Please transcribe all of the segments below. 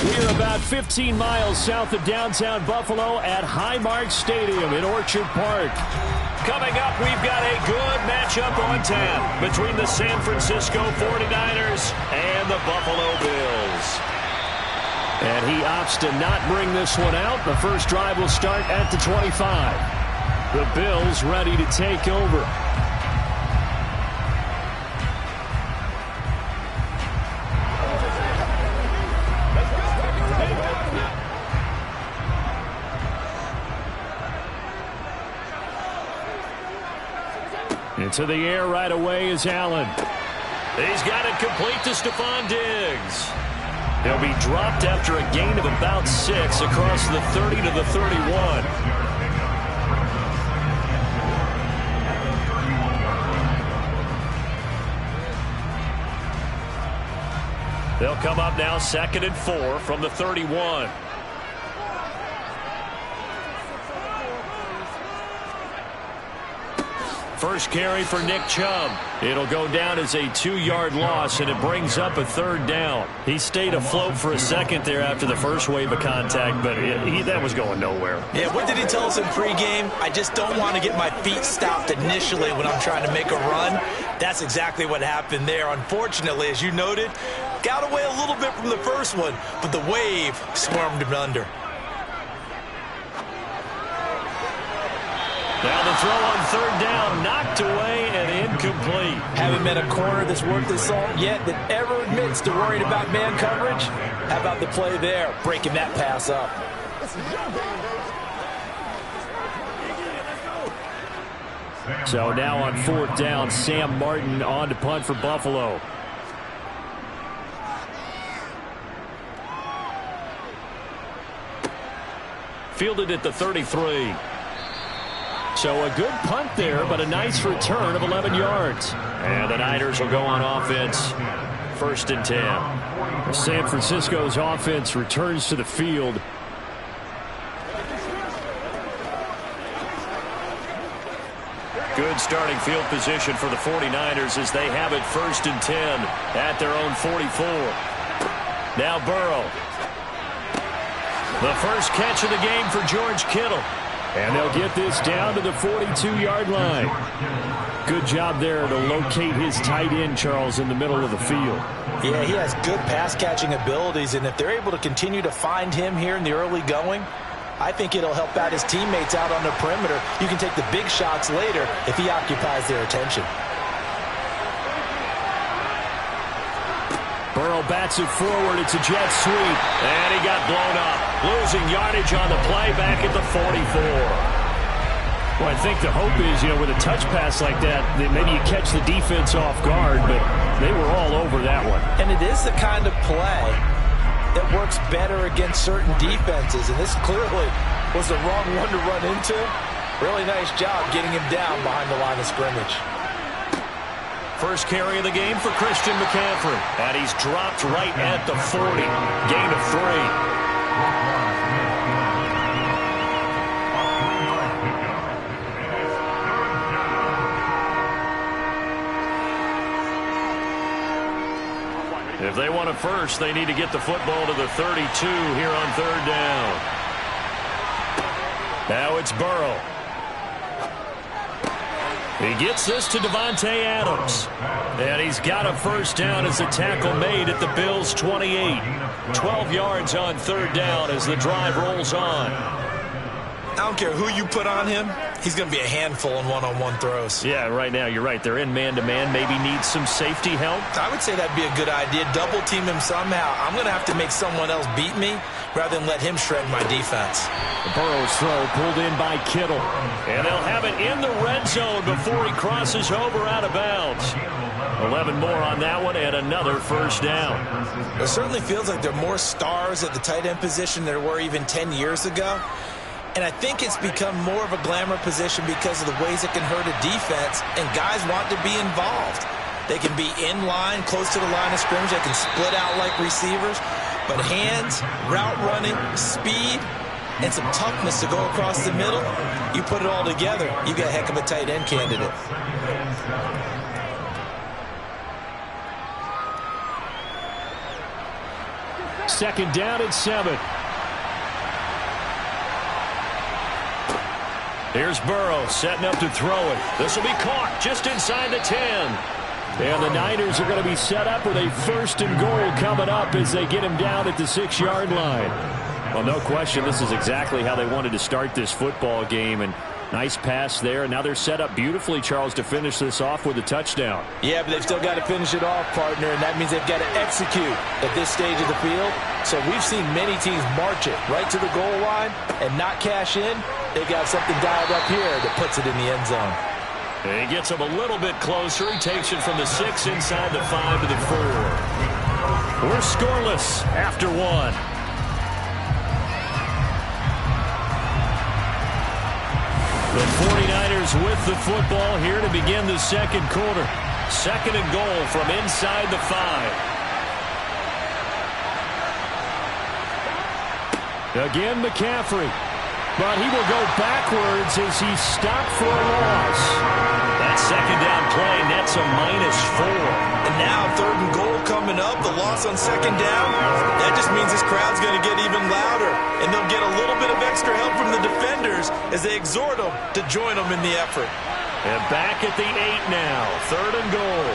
We are about 15 miles south of downtown Buffalo at Highmark Stadium in Orchard Park. Coming up, we've got a good matchup on tap between the San Francisco 49ers and the Buffalo Bills. And he opts to not bring this one out. The first drive will start at the 25. The Bills ready to take over. Into the air right away is Allen. He's got it complete to Stephon Diggs. He'll be dropped after a gain of about 6 across the 30 to the 31. They'll come up now 2nd and 4 from the 31. First carry for Nick Chubb. It'll go down as a 2-yard loss, and it brings up a 3rd down. He stayed afloat for a second there after the first wave of contact, but that was going nowhere. Yeah, what did he tell us in pregame? I just don't want to get my feet stopped initially when I'm trying to make a run. That's exactly what happened there. Unfortunately, as you noted, got away a little bit from the first one, but the wave swarmed him under. Now the throw on 3rd down, knocked away and incomplete. Haven't met a corner that's worth his salt yet that ever admits to worrying about man coverage. How about the play there, breaking that pass up? So now on 4th down, Sam Martin on to punt for Buffalo. Fielded at the 33. So a good punt there, but a nice return of 11 yards. And the Niners will go on offense, 1st and 10. San Francisco's offense returns to the field. Good starting field position for the 49ers as they have it 1st and 10 at their own 44. Now Burrow. The first catch of the game for George Kittle. And they'll get this down to the 42-yard line. Good job there to locate his tight end, Charles, in the middle of the field. Yeah, he has good pass-catching abilities, and if they're able to continue to find him here in the early going, I think it'll help out his teammates out on the perimeter. You can take the big shots later if he occupies their attention. Burrow bats it forward. It's a jet sweep. And he got blown up. Losing yardage on the play back at the 44. Well, I think the hope is, with a touch pass like that maybe you catch the defense off guard, but they were all over that one. And it is the kind of play that works better against certain defenses, and this clearly was the wrong one to run into. Really nice job getting him down behind the line of scrimmage. First carry of the game for Christian McCaffrey. And he's dropped right at the 40. Gain of 3. If they want a first, they need to get the football to the 32 here on 3rd down. Now it's Burrow. He gets this to Davante Adams. And he's got a 1st down as the tackle made at the Bills' 28. 12 yards on 3rd down as the drive rolls on. I don't care who you put on him. He's going to be a handful in one-on-one throws. Yeah, right now, you're right. They're in man-to-man. Maybe needs some safety help. I would say that'd be a good idea. Double team him somehow. I'm going to have to make someone else beat me rather than let him shred my defense. Burrow's throw pulled in by Kittle. And they'll have it in the red zone before he crosses over out of bounds. 11 more on that one and another 1st down. It certainly feels like there are more stars at the tight end position than there were even 10 years ago. And I think it's become more of a glamour position because of the ways it can hurt a defense, and guys want to be involved. They can be in line, close to the line of scrimmage. They can split out like receivers. But hands, route running, speed, and some toughness to go across the middle, you put it all together, you got a heck of a tight end candidate. Second down and 7. Here's Burrow setting up to throw it. This will be caught just inside the 10. And the Niners are going to be set up with a 1st and goal coming up as they get him down at the 6-yard line. Well, no question, this is exactly how they wanted to start this football game. And nice pass there. And now they're set up beautifully, Charles, to finish this off with a touchdown. Yeah, but they've still got to finish it off, partner, and that means they've got to execute at this stage of the field. So we've seen many teams march it right to the goal line and not cash in. They've got something dialed up here that puts it in the end zone. And he gets him a little bit closer. He takes it from the 6 inside the 5 to the 4. We're scoreless after 1. The 49ers with the football here to begin the second quarter. 2nd and goal from inside the 5. Again, McCaffrey. But he will go backwards as he's stopped for a loss. That second down play nets a -4. And now 3rd and goal coming up. The loss on 2nd down. That just means this crowd's going to get even louder. And they'll get a little bit of extra help from the defenders as they exhort them to join them in the effort. And back at the 8 now. 3rd and goal.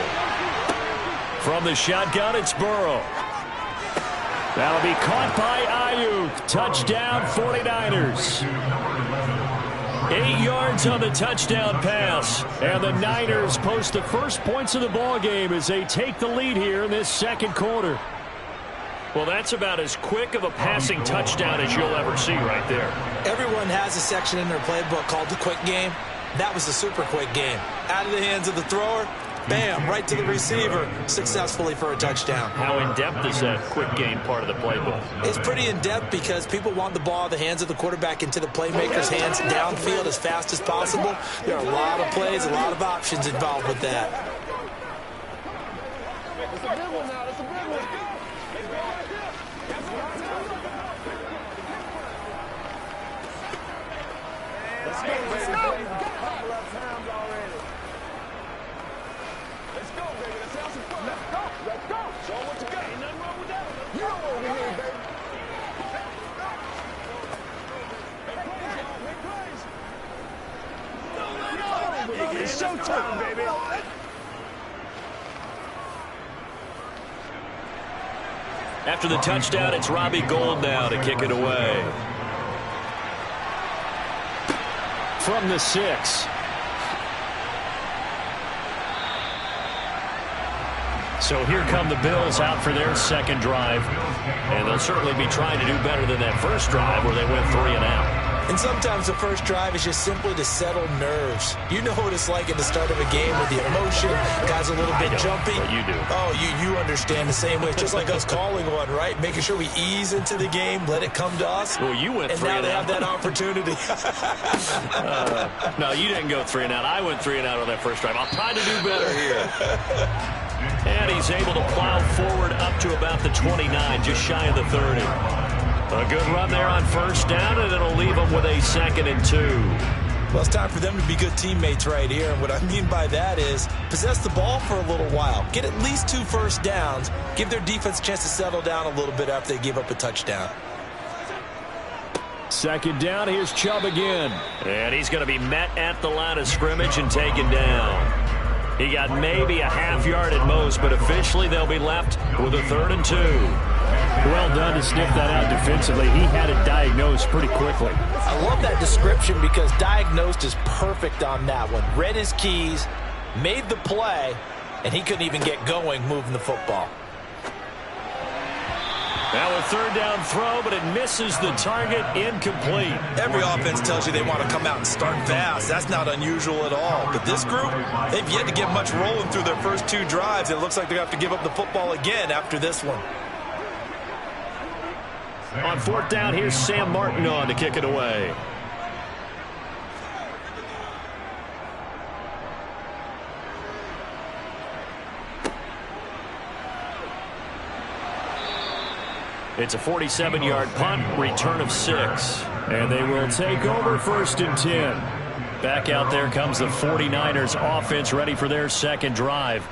From the shotgun, it's Burrow. That'll be caught by Ayuk. Touchdown, 49ers. 8 yards on the touchdown pass. And the Niners post the first points of the ball game as they take the lead here in this second quarter. Well, that's about as quick of a passing touchdown as you'll ever see right there. Everyone has a section in their playbook called the quick game. That was the super quick game. Out of the hands of the thrower, bam, right to the receiver, successfully for a touchdown. How in-depth is that quick game part of the playbook? It's pretty in-depth because people want the ball in the hands of the quarterback into the playmaker's hands downfield as fast as possible. There are a lot of plays, a lot of options involved with that. It's a big one now. It's a big one. Let's go, baby. Let's go. Let's go, baby. Let's have some fun. Let's go. Let's go. Show them what you got. Ain't nothing wrong with that. You know what we need, baby. Make plays. It's showtime, baby. After the touchdown, it's Robbie Gould now to kick it away. From the 6. So here come the Bills out for their second drive. And they'll certainly be trying to do better than that first drive where they went 3 and out. And sometimes the first drive is just simply to settle nerves. You know what it's like at the start of a game with the emotion. Guys a little bit jumpy. But you do. Oh, you understand the same way. It's just like us calling one, right? Making sure we ease into the game, let it come to us. Well, you went 3 and and now out. they have that opportunity. No, you didn't go 3 and out. I went 3 and out on that first drive. I'll try to do better here. And he's able to plow forward up to about the 29, just shy of the 30. A good run there on first down, and it'll leave them with a 2nd and 2. Well, it's time for them to be good teammates right here. And what I mean by that is possess the ball for a little while. Get at least 2 first downs. Give their defense a chance to settle down a little bit after they give up a touchdown. 2nd down, here's Chubb again. And he's going to be met at the line of scrimmage and taken down. He got maybe a half yard at most, but officially they'll be left with a 3rd and 2. Well done to sniff that out defensively. He had it diagnosed pretty quickly. I love that description because diagnosed is perfect on that one. Read his keys, made the play, and he couldn't even get going moving the football. Now a 3rd down throw, but it misses the target, incomplete. Every offense tells you they want to come out and start fast. That's not unusual at all. But this group, they've yet to get much rolling through their first 2 drives. It looks like they're going to have to give up the football again after this one. On 4th down, here's Sam Martin on to kick it away. It's a 47-yard punt, return of 6. And they will take over 1st and 10. Back out there comes the 49ers offense ready for their second drive.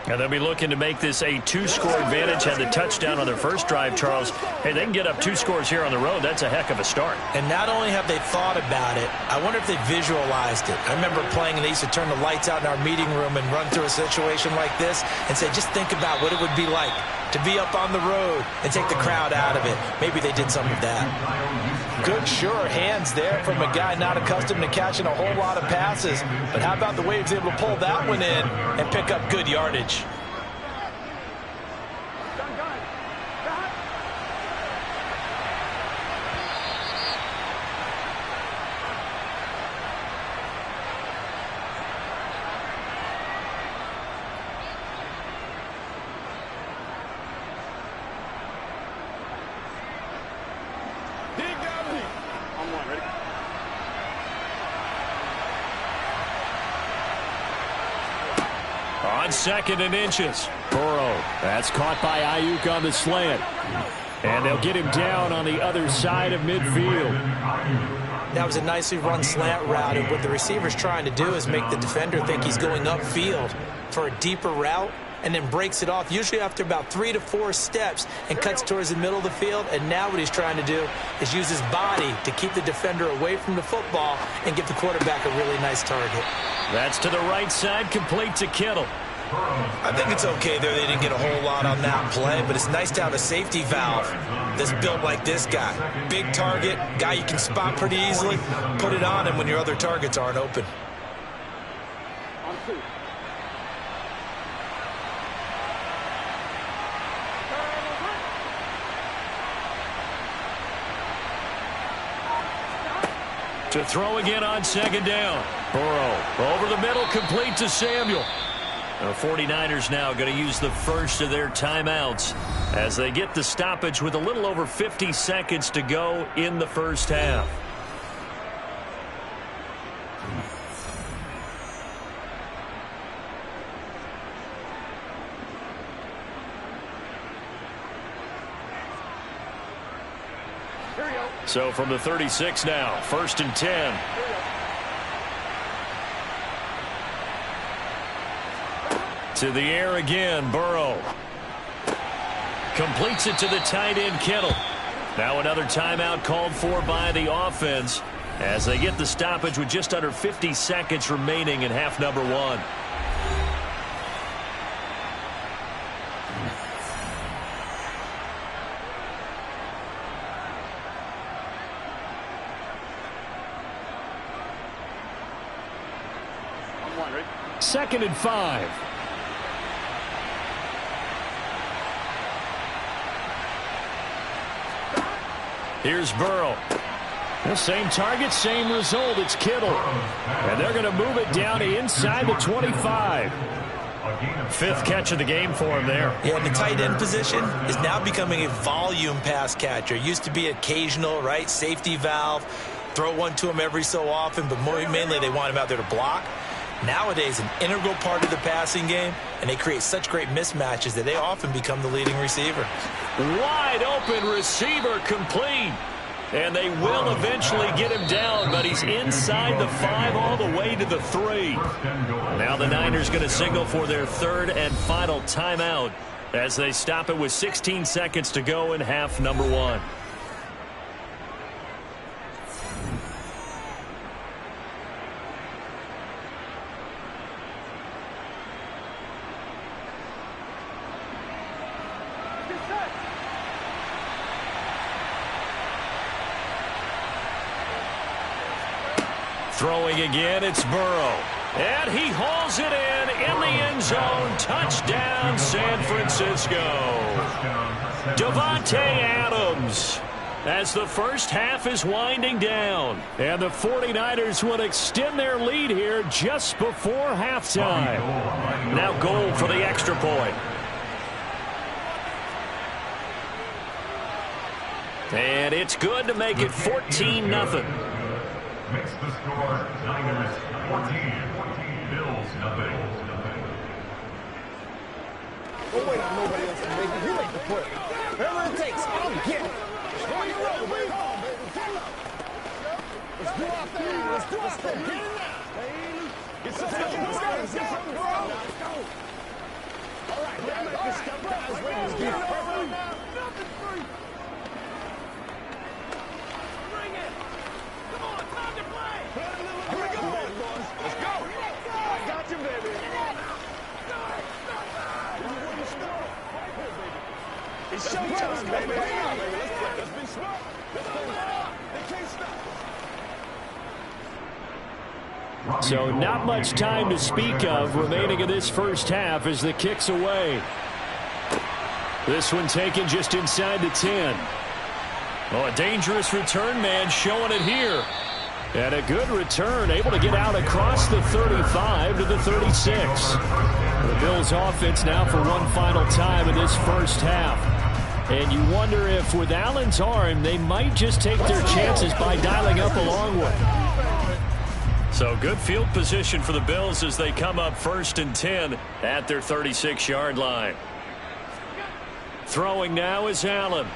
And they'll be looking to make this a 2-score advantage. Had the touchdown on their first drive, Charles. Hey, they can get up 2 scores here on the road. That's a heck of a start. And not only have they thought about it, I wonder if they visualized it. I remember playing, and they used to turn the lights out in our meeting room and run through a situation like this and say, just think about what it would be like to be up on the road and take the crowd out of it. Maybe they did some of that. Good, sure hands there from a guy not accustomed to catching a whole lot of passes. But how about the way he was able to pull that one in and pick up good yardage? On 2nd and inches. Burrow. That's caught by Ayuk on the slant. And they'll get him down on the other side of midfield. That was a nicely run slant route, and what the receiver's trying to do is make the defender think he's going upfield for a deeper route, and then breaks it off, usually after about 3 to 4 steps, and cuts towards the middle of the field. And now what he's trying to do is use his body to keep the defender away from the football and give the quarterback a really nice target. That's to the right side, complete to Kittle. I think it's okay there. They didn't get a whole lot on that play, but it's nice to have a safety valve that's built like this guy. Big target, guy you can spot pretty easily. Put it on him when your other targets aren't open. To throw again on 2nd down. Burrow over the middle, complete to Samuel. The 49ers now going to use the first of their timeouts as they get the stoppage with a little over 50 seconds to go in the first half. So from the 36 now, 1st and 10. To the air again, Burrow. Completes it to the tight end, Kittle. Now another timeout called for by the offense as they get the stoppage with just under 50 seconds remaining in half number 1. Second and 5. Here's Burrow. The same target, same result. It's Kittle. And they're going to move it down to inside the 25. 5th catch of the game for him there. Yeah, and the tight end position is now becoming a volume pass catcher. Used to be occasional, right? Safety valve. Throw one to him every so often, but mainly they want him out there to block. Nowadays, an integral part of the passing game, and they create such great mismatches that they often become the leading receiver. Wide open receiver, complete. And they will eventually get him down, but he's inside the 5 all the way to the 3. Now the Niners going to signal for their 3rd and final timeout as they stop it with 16 seconds to go in half number 1. Throwing again, it's Burrow. And he hauls it in the end zone. Touchdown, San Francisco. Davante Adams. As the first half is winding down. And the 49ers will extend their lead here just before halftime. Now goal for the extra point. And it's good to make it 14-0. Makes the score Niners 14, Bills nothing. Don't wait on nobody else to make it. You make the play. Whatever it takes, I'll get it. Go on your road, baby. Let's do our thing. Let's do our thing. Get it now. Let's go. Let's go. It's showtime, baby. Let's play. Let's be smart. Let's play. They can't stop. So not much time to speak of remaining in this first half as the kick's away. This one taken just inside the 10. Oh, a dangerous return man showing it here. And a good return, able to get out across the 35 to the 36. The Bills offense now for one final time in this first half. And you wonder if with Allen's arm, they might just take their chances by dialing up a long one. So good field position for the Bills as they come up 1st and 10 at their 36-yard line. Throwing now is Allen.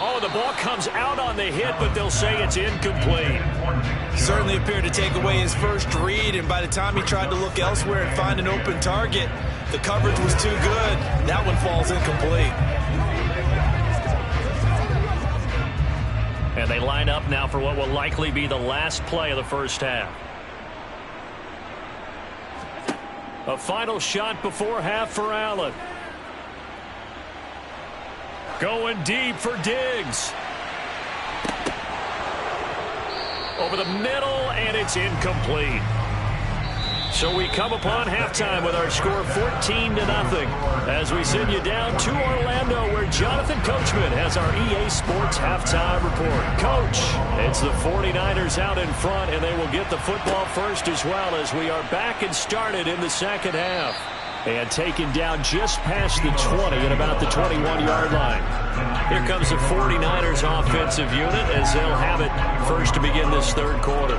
Oh, the ball comes out on the hit, but they'll say it's incomplete. Certainly appeared to take away his first read, and by the time he tried to look elsewhere and find an open target, the coverage was too good. That one falls incomplete. And they line up now for what will likely be the last play of the first half. A final shot before half for Allen. Going deep for Diggs. Over the middle, and it's incomplete. So we come upon halftime with our score 14-0 as we send you down to Orlando where Jonathan Coachman has our EA Sports halftime report. Coach, it's the 49ers out in front, and they will get the football first as well as we are back and started in the second half. And taken down just past the 20 at about the 21-yard line. Here comes the 49ers offensive unit as they'll have it first to begin this third quarter.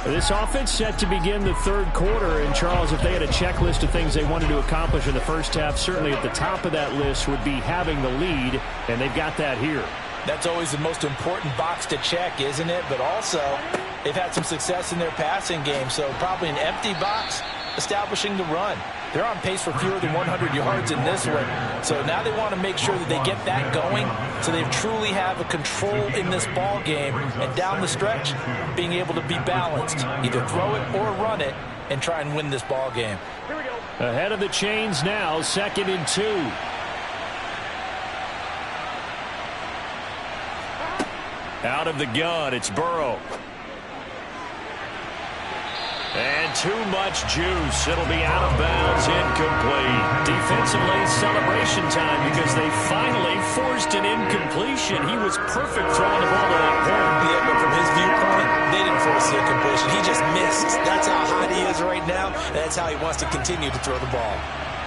This offense set to begin the third quarter, and Charles, if they had a checklist of things they wanted to accomplish in the first half, certainly at the top of that list would be having the lead, and they've got that here. That's always the most important box to check, isn't it? But also, they've had some success in their passing game, so probably an empty box establishing the run. They're on pace for fewer than 100 yards in this one. So now they want to make sure that they get that going so they truly have a control in this ball game. And down the stretch, being able to be balanced. Either throw it or run it and try and win this ball game. Here we go. Ahead of the chains now, 2nd and 2. Out of the gun, it's Burrow. And too much juice. It'll be out of bounds, incomplete. Defensively, celebration time because they finally forced an incompletion. He was perfect throwing the ball to that point. Yeah, but from his viewpoint, they didn't force the incompletion. He just missed. That's how hot he is right now, and that's how he wants to continue to throw the ball.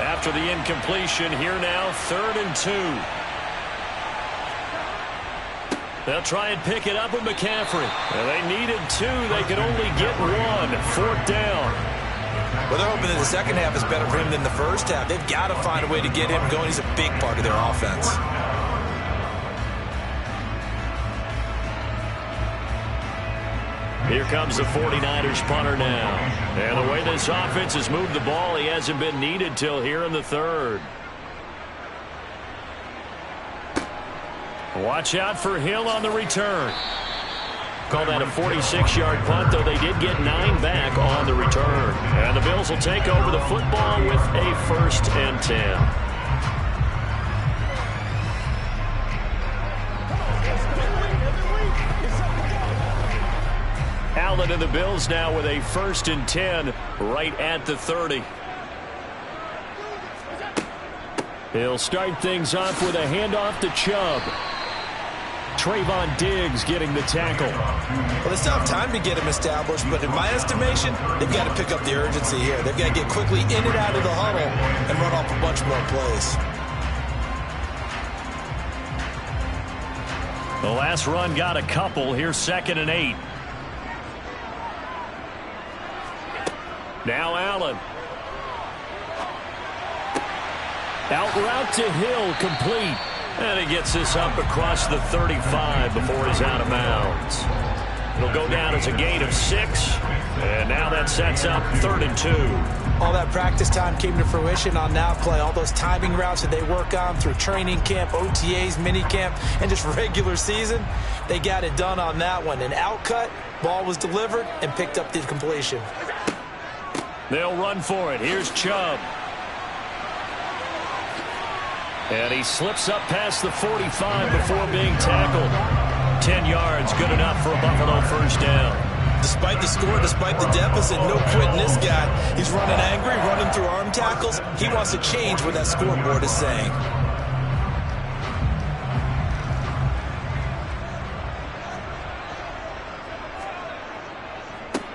After the incompletion, here now, 3rd and 2. They'll try and pick it up with McCaffrey. And they needed 2. They could only get 1. 4th down. Well, they're hoping that the second half is better for him than the first half. They've got to find a way to get him going. He's a big part of their offense. Here comes the 49ers punter now. And the way this offense has moved the ball, he hasn't been needed till here in the 3rd. Watch out for Hill on the return. Call that a 46-yard punt, though they did get 9 back on the return. And the Bills will take over the football with a 1st and 10. Allen and the Bills now with a 1st and 10 right at the 30. He'll start things off with a handoff to Chubb. Trayvon Diggs getting the tackle. Well, they still have time to get him established, but in my estimation, they've got to pick up the urgency here. They've got to get quickly in and out of the huddle and run off a bunch more plays. The last run got a couple. Here's 2nd and 8. Now Allen. Out route to Hill, complete. And he gets this up across the 35 before he's out of bounds. It'll go down as a gain of 6. And now that sets up 3rd and 2. All that practice time came to fruition on that play. All those timing routes that they work on through training camp, OTAs, minicamp, and just regular season, they got it done on that one. An outcut, ball was delivered, and picked up the completion. They'll run for it. Here's Chubb. And he slips up past the 45 before being tackled. 10 yards, good enough for a Buffalo first down. Despite the score, despite the deficit, no quitting this guy. He's running angry, running through arm tackles. He wants to change what that scoreboard is saying.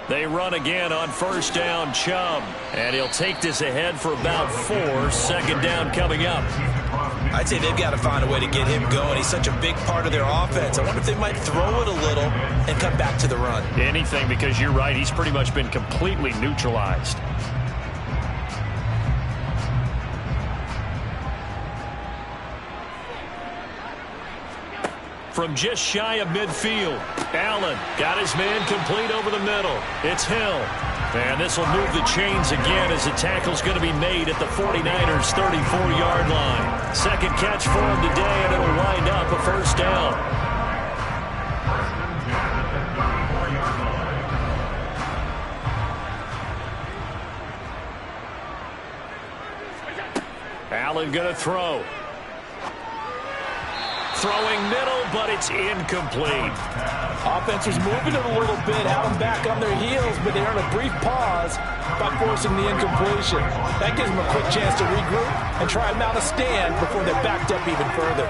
They run again on first down, Chubb. And he'll take this ahead for about 4. Second down coming up. I'd say they've got to find a way to get him going. He's such a big part of their offense. I wonder if they might throw it a little and come back to the run. Anything, because you're right. He's pretty much been completely neutralized. From just shy of midfield, Allen got his man complete over the middle. It's Hill. And this will move the chains again as the tackle's going to be made at the 49ers' 34-yard line. Second catch for him today, and it'll wind up a first down. Allen going to throw. Throwing middle, but it's incomplete. Offense was moving it a little bit, had them back on their heels, but they earned a brief pause by forcing the incompletion. That gives them a quick chance to regroup and try and mount a stand before they're backed up even further.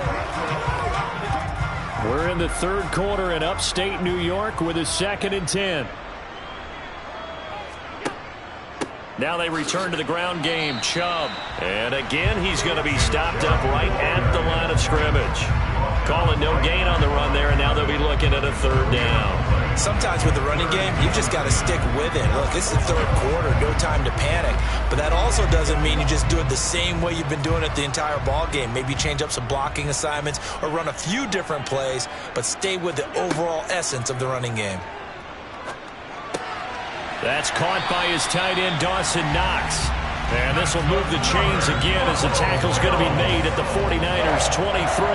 We're in the third quarter in upstate New York with a 2nd and 10. Now they return to the ground game. Chubb. And again, he's going to be stopped up right at the line of scrimmage. Calling no gain on the run there, and now they'll be looking at a third down. Sometimes with the running game, you've just got to stick with it. Look, this is the third quarter, no time to panic. But that also doesn't mean you just do it the same way you've been doing it the entire ball game. Maybe change up some blocking assignments or run a few different plays, but stay with the overall essence of the running game. That's caught by his tight end, Dawson Knox. And this will move the chains again as the tackle's going to be made at the 49ers' 23.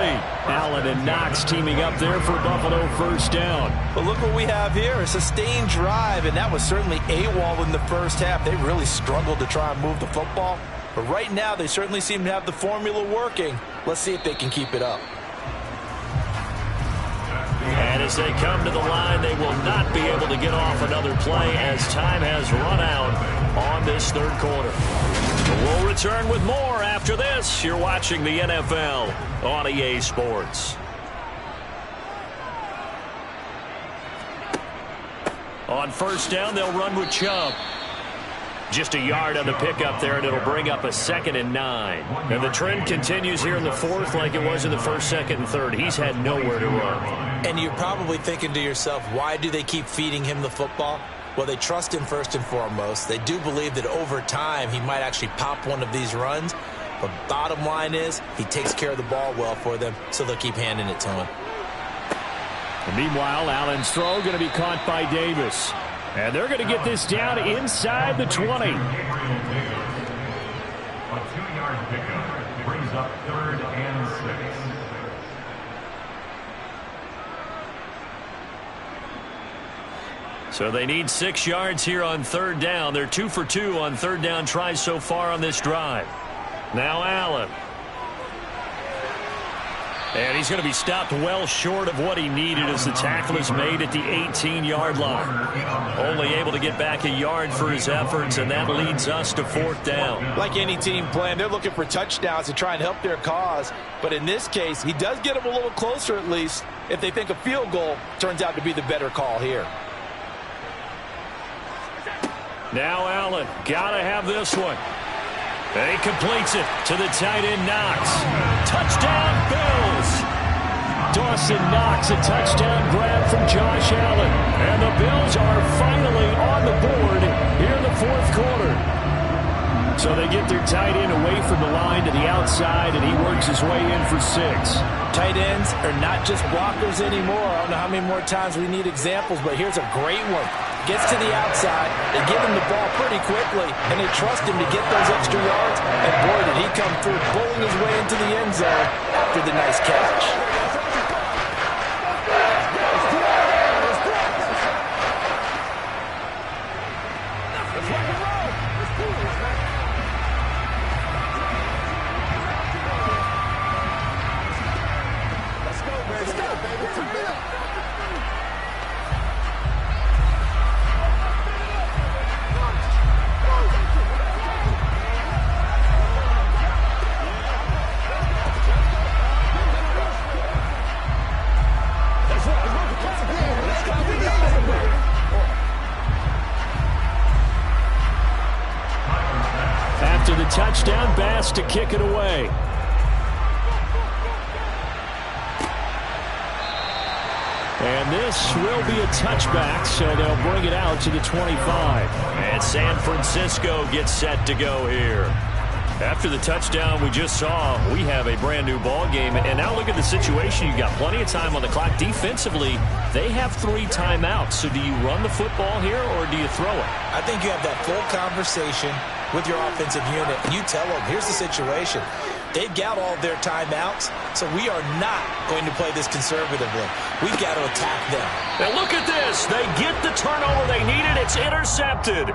Allen and Knox teaming up there for Buffalo first down. But look what we have here, a sustained drive, and that was certainly AWOL in the first half. They really struggled to try and move the football. But right now, they certainly seem to have the formula working. Let's see if they can keep it up. And as they come to the line, they will not be able to get off another play as time has run out on this third quarter. We'll return with more after this. You're watching the NFL on EA Sports. On first down, they'll run with Chubb. Just a yard on the pickup there, and it'll bring up a 2nd and 9. And the trend continues here in the fourth like it was in the first, second, and third. He's had nowhere to run. And you're probably thinking to yourself, why do they keep feeding him the football? Well, they trust him first and foremost. They do believe that over time he might actually pop one of these runs. But bottom line is he takes care of the ball well for them, so they'll keep handing it to him. And meanwhile, Allen's throw going to be caught by Davis. And they're going to get this down inside the 20. A 2-yard pickup brings up 3rd and 6. So they need 6 yards here on third down. They're 2 for 2 on third down tries so far on this drive. Now Allen. And he's going to be stopped well short of what he needed as the tackle is made at the 18-yard line. Only able to get back a yard for his efforts, and that leads us to 4th down. Like any team plan, they're looking for touchdowns to try and help their cause. But in this case, he does get them a little closer at least if they think a field goal turns out to be the better call here. Now Allen, got to have this one. And he completes it to the tight end, Knox. Touchdown, Bills! Dawson Knox, a touchdown grab from Josh Allen. And the Bills are finally on the board here in the fourth quarter. So they get their tight end away from the line to the outside, and he works his way in for 6. Tight ends are not just blockers anymore. I don't know how many more times we need examples, but here's a great one. gets to the outside. They give him the ball pretty quickly, and they trust him to get those extra yards. And boy, did he come through, bowling his way into the end zone after the nice catch. After the touchdown, Bass to kick it away. And this will be a touchback, so they'll bring it out to the 25. And San Francisco gets set to go here. After the touchdown we just saw, we have a brand new ball game. And now look at the situation. You've got plenty of time on the clock. Defensively, they have 3 timeouts. So do you run the football here or do you throw it? I think you have that full conversation with your offensive unit. You tell them, here's the situation. They've got all their timeouts, so we are not going to play this conservatively. We've got to attack them. And look at this. They get the turnover they needed. It's intercepted.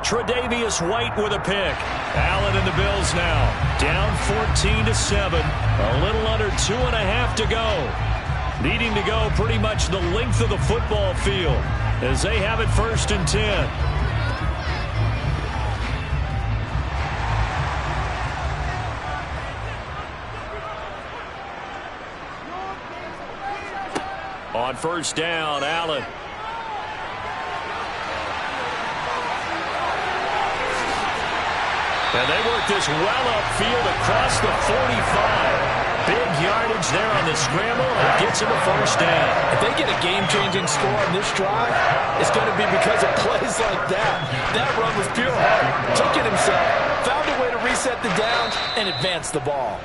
Tre'Davious White with a pick. Allen and the Bills now down 14-7. A little under 2.5 to go. Needing to go pretty much the length of the football field as they have it 1st and 10. On 1st down, Allen. And they work this well upfield across the 45. Big yardage there on the scramble. It gets him a 1st down. If they get a game-changing score on this drive, it's going to be because of plays like that. That run was pure heart. Took it himself. Found a way to reset the downs and advance the ball.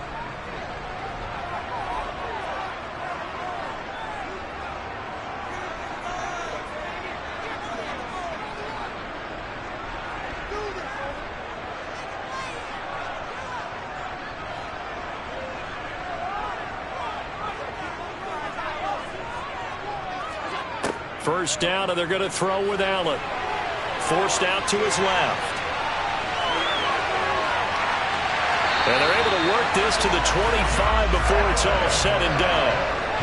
First down, and they're going to throw with Allen. Forced out to his left. And they're able to work this to the 25 before it's all said and done.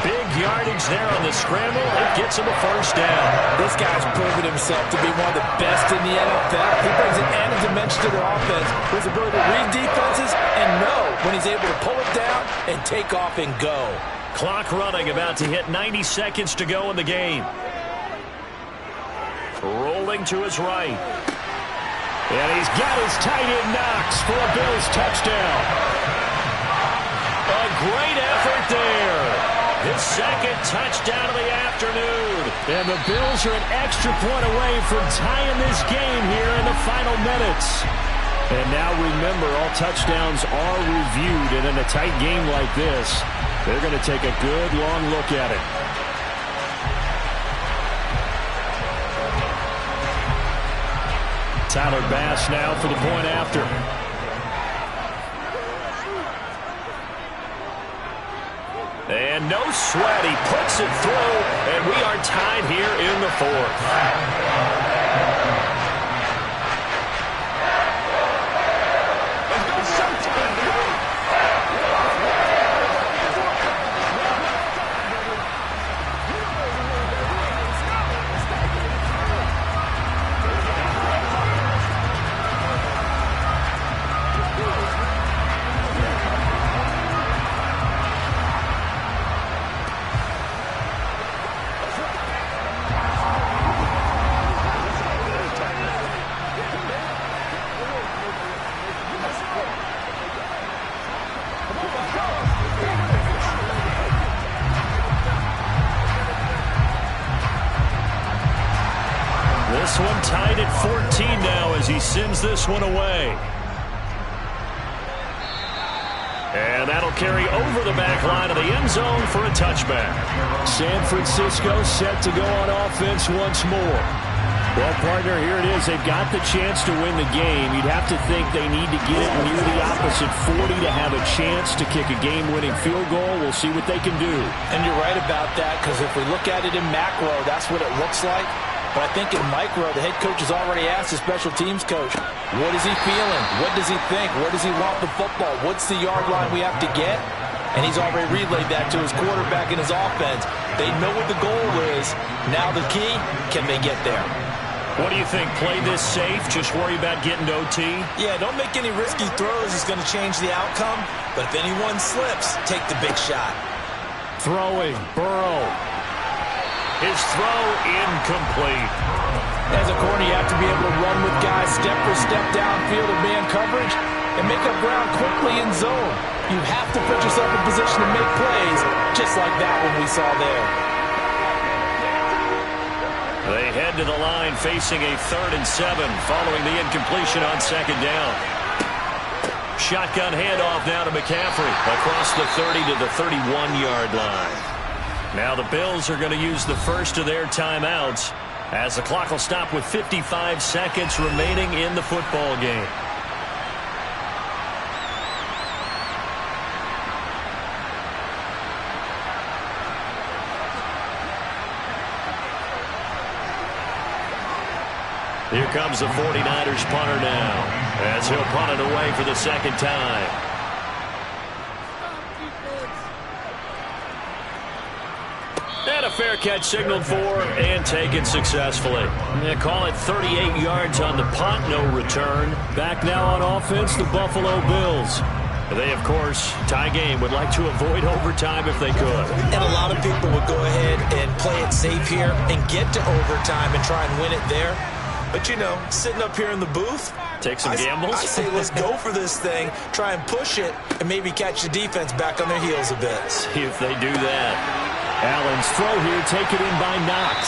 Big yardage there on the scramble. It gets him a 1st down. This guy's proven himself to be one of the best in the NFL. He brings an added dimension to their offense with his ability to read defenses and know when he's able to pull it down and take off and go. Clock running, about to hit 90 seconds to go in the game. Rolling to his right. And he's got his tight end Knox for a Bills touchdown. A great effort there. His 2nd touchdown of the afternoon. And the Bills are an extra point away from tying this game here in the final minutes. And now remember, all touchdowns are reviewed. And in a tight game like this, they're going to take a good long look at it. Tyler Bass now for the point after. And no sweat. He puts it through, and we are tied here in the 4th. This one tied at 14 now as he sends this one away. And that'll carry over the back line of the end zone for a touchback. San Francisco set to go on offense once more. Well, partner, here it is. They've got the chance to win the game. You'd have to think they need to get it near the opposite 40 to have a chance to kick a game-winning field goal. We'll see what they can do. And you're right about that, because if we look at it in macro, that's what it looks like. But I think in micro, the head coach has already asked the special teams coach, what is he feeling? What does he think? Where does he want the football? What's the yard line we have to get? And he's already relayed that to his quarterback and his offense. They know what the goal is. Now the key, can they get there? What do you think? Play this safe? Just worry about getting to OT? Yeah, don't make any risky throws. It's going to change the outcome. But if anyone slips, take the big shot. Throwing, Burrow. His throw incomplete. As a corner, you have to be able to run with guys step for step downfield in man coverage and make up ground quickly in zone. You have to put yourself in position to make plays, just like that one we saw there. They head to the line facing a 3rd and 7 following the incompletion on 2nd down. Shotgun handoff now to McCaffrey across the 30 to the 31-yard line. Now the Bills are going to use the first of their timeouts as the clock will stop with 55 seconds remaining in the football game. Here comes the 49ers punter now as he'll punt it away for the 2nd time. And a fair catch signaled for and taken successfully. They call it 38 yards on the punt, no return. Back now on offense, the Buffalo Bills. They, of course, tie game, would like to avoid overtime if they could. And a lot of people would go ahead and play it safe here and get to overtime and try and win it there. But, you know, sitting up here in the booth, take some gambles. I say let's go for this thing, try and push it, and maybe catch the defense back on their heels a bit. See if they do that. Allen's throw here taken in by Knox.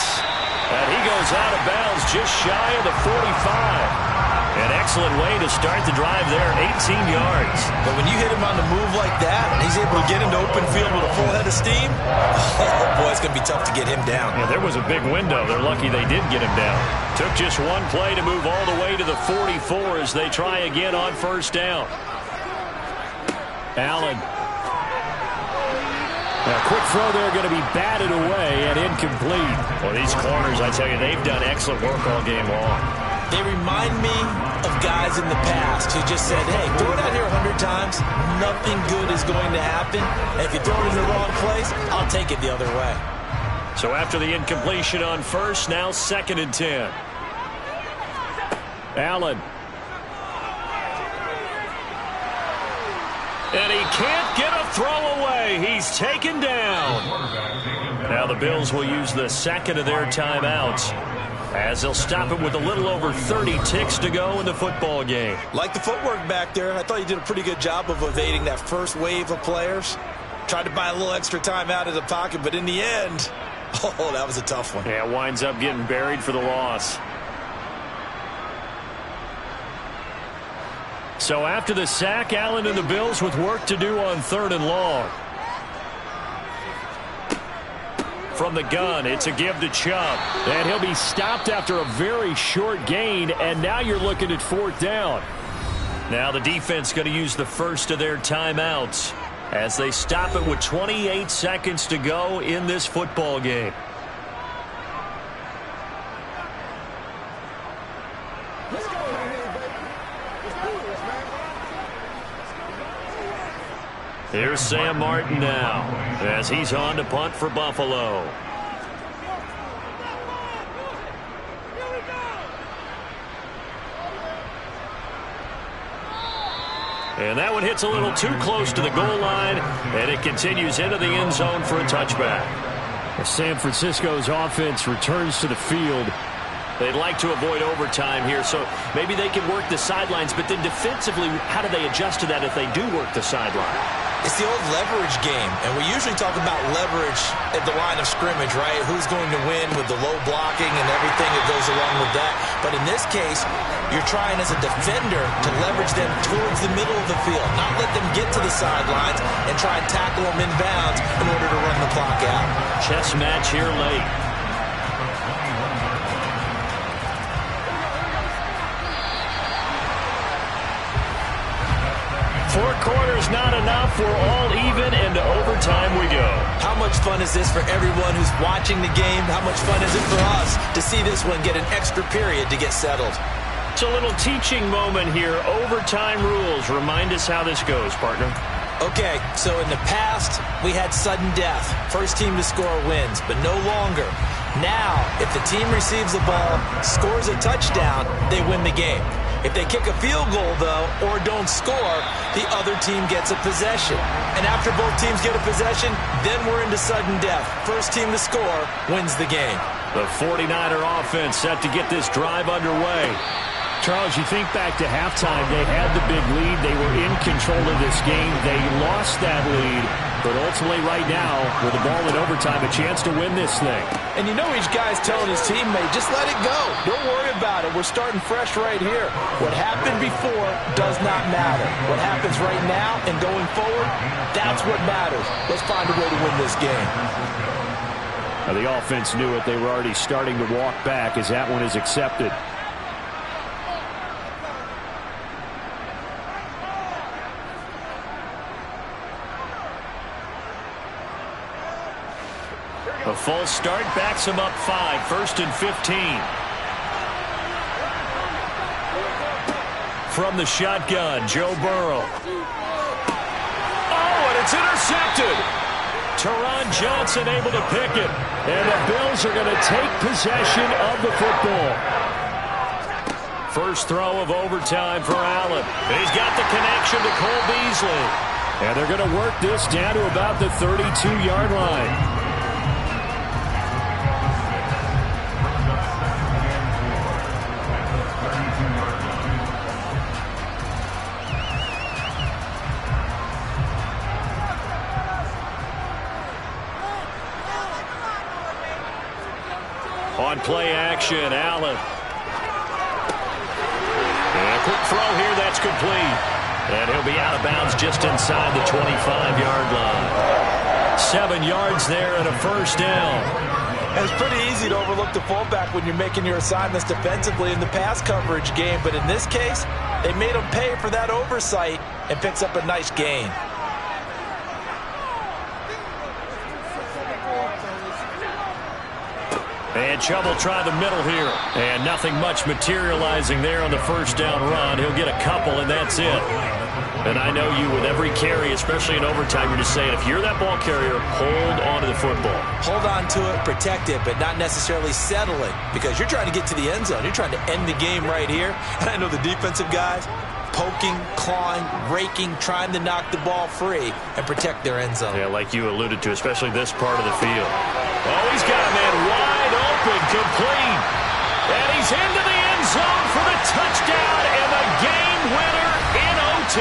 And he goes out of bounds just shy of the 45. An excellent way to start the drive there, 18 yards. But when you hit him on the move like that, and he's able to get into open field with a full head of steam, oh boy, it's going to be tough to get him down. Yeah, there was a big window. They're lucky they did get him down. Took just one play to move all the way to the 44 as they try again on 1st down. Allen. A quick throw there going to be batted away and incomplete. Well, these corners, I tell you, they've done excellent work all game long. They remind me of guys in the past who just said, hey, throw it out here 100 times, nothing good is going to happen. And if you throw it in the wrong place, I'll take it the other way. So after the incompletion on 1st, now 2nd and 10. Allen. And he can't get a throw away. He's taken down. Now the Bills will use the 2nd of their timeouts as they'll stop it with a little over 30 ticks to go in the football game. Like the footwork back there, I thought he did a pretty good job of evading that first wave of players. Tried to buy a little extra time out of the pocket, but in the end, oh, that was a tough one. Yeah, winds up getting buried for the loss. So after the sack, Allen and the Bills with work to do on 3rd and long. From the gun, it's a give to Chubb. And he'll be stopped after a very short gain, and now you're looking at 4th down. Now the defense going to use the first of their timeouts as they stop it with 28 seconds to go in this football game. Here's Sam Martin now as he's on to punt for Buffalo. And that one hits a little too close to the goal line, and it continues into the end zone for a touchback. San Francisco's offense returns to the field. They'd like to avoid overtime here, so maybe they can work the sidelines, but then defensively, how do they adjust to that if they do work the sideline? It's the old leverage game, and we usually talk about leverage at the line of scrimmage, right? Who's going to win with the low blocking and everything that goes along with that. But in this case, you're trying as a defender to leverage them towards the middle of the field, not let them get to the sidelines and try and tackle them in bounds in order to run the clock out. Chess match here late. quarters not enough. We're all even, and to overtime we go. How much fun is this for everyone who's watching the game? How much fun is it for us to see this one get an extra period to get settled? It's a little teaching moment here. Overtime rules. Remind us how this goes, partner. Okay, so in the past, we had sudden death. First team to score wins, but no longer. Now, if the team receives the ball, scores a touchdown, they win the game. If they kick a field goal, though, or don't score, the other team gets a possession. And after both teams get a possession, then we're into sudden death. First team to score wins the game. The 49er offense set to get this drive underway. Charles, you think back to halftime, they had the big lead. They were in control of this game. They lost that lead, but ultimately right now, with the ball in overtime, a chance to win this thing. And you know each guy's telling his teammate, just let it go. Don't worry about it. We're starting fresh right here. What happened before does not matter. What happens right now and going forward, that's what matters. Let's find a way to win this game. Now, the offense knew it. They were already starting to walk back as that one is accepted. A false start backs him up 5. First and 15. From the shotgun, Joe Burrow. Oh, and it's intercepted. Teron Johnson able to pick it. And the Bills are going to take possession of the football. First throw of overtime for Allen. He's got the connection to Cole Beasley. And they're going to work this down to about the 32-yard line. On play action, Allen. And a quick throw here, that's complete. And he'll be out of bounds just inside the 25-yard line. 7 yards there and a first down. And it's pretty easy to overlook the fullback when you're making your assignments defensively in the pass coverage game. But in this case, they made him pay for that oversight and picks up a nice gain. And Chubb will try the middle here. And nothing much materializing there on the first down run. He'll get a couple, and that's it. And I know you, with every carry, especially in overtime, you're just saying, if you're that ball carrier, hold on to the football. Hold on to it, protect it, but not necessarily settle it, because you're trying to get to the end zone. You're trying to end the game right here. And I know the defensive guys, poking, clawing, raking, trying to knock the ball free and protect their end zone. Yeah, like you alluded to, especially this part of the field. Oh, he's got a man wide open, complete. And he's into the end zone for the touchdown and the game winner in OT.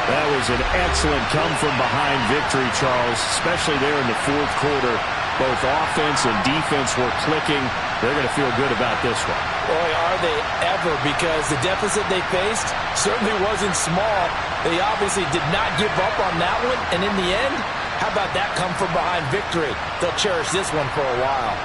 That was an excellent come-from-behind victory, Charles, especially there in the fourth quarter. Both offense and defense were clicking. They're going to feel good about this one. Boy, are they ever, because the deficit they faced certainly wasn't small. They obviously did not give up on that one, and in the end, how about that come-from-behind victory? They'll cherish this one for a while.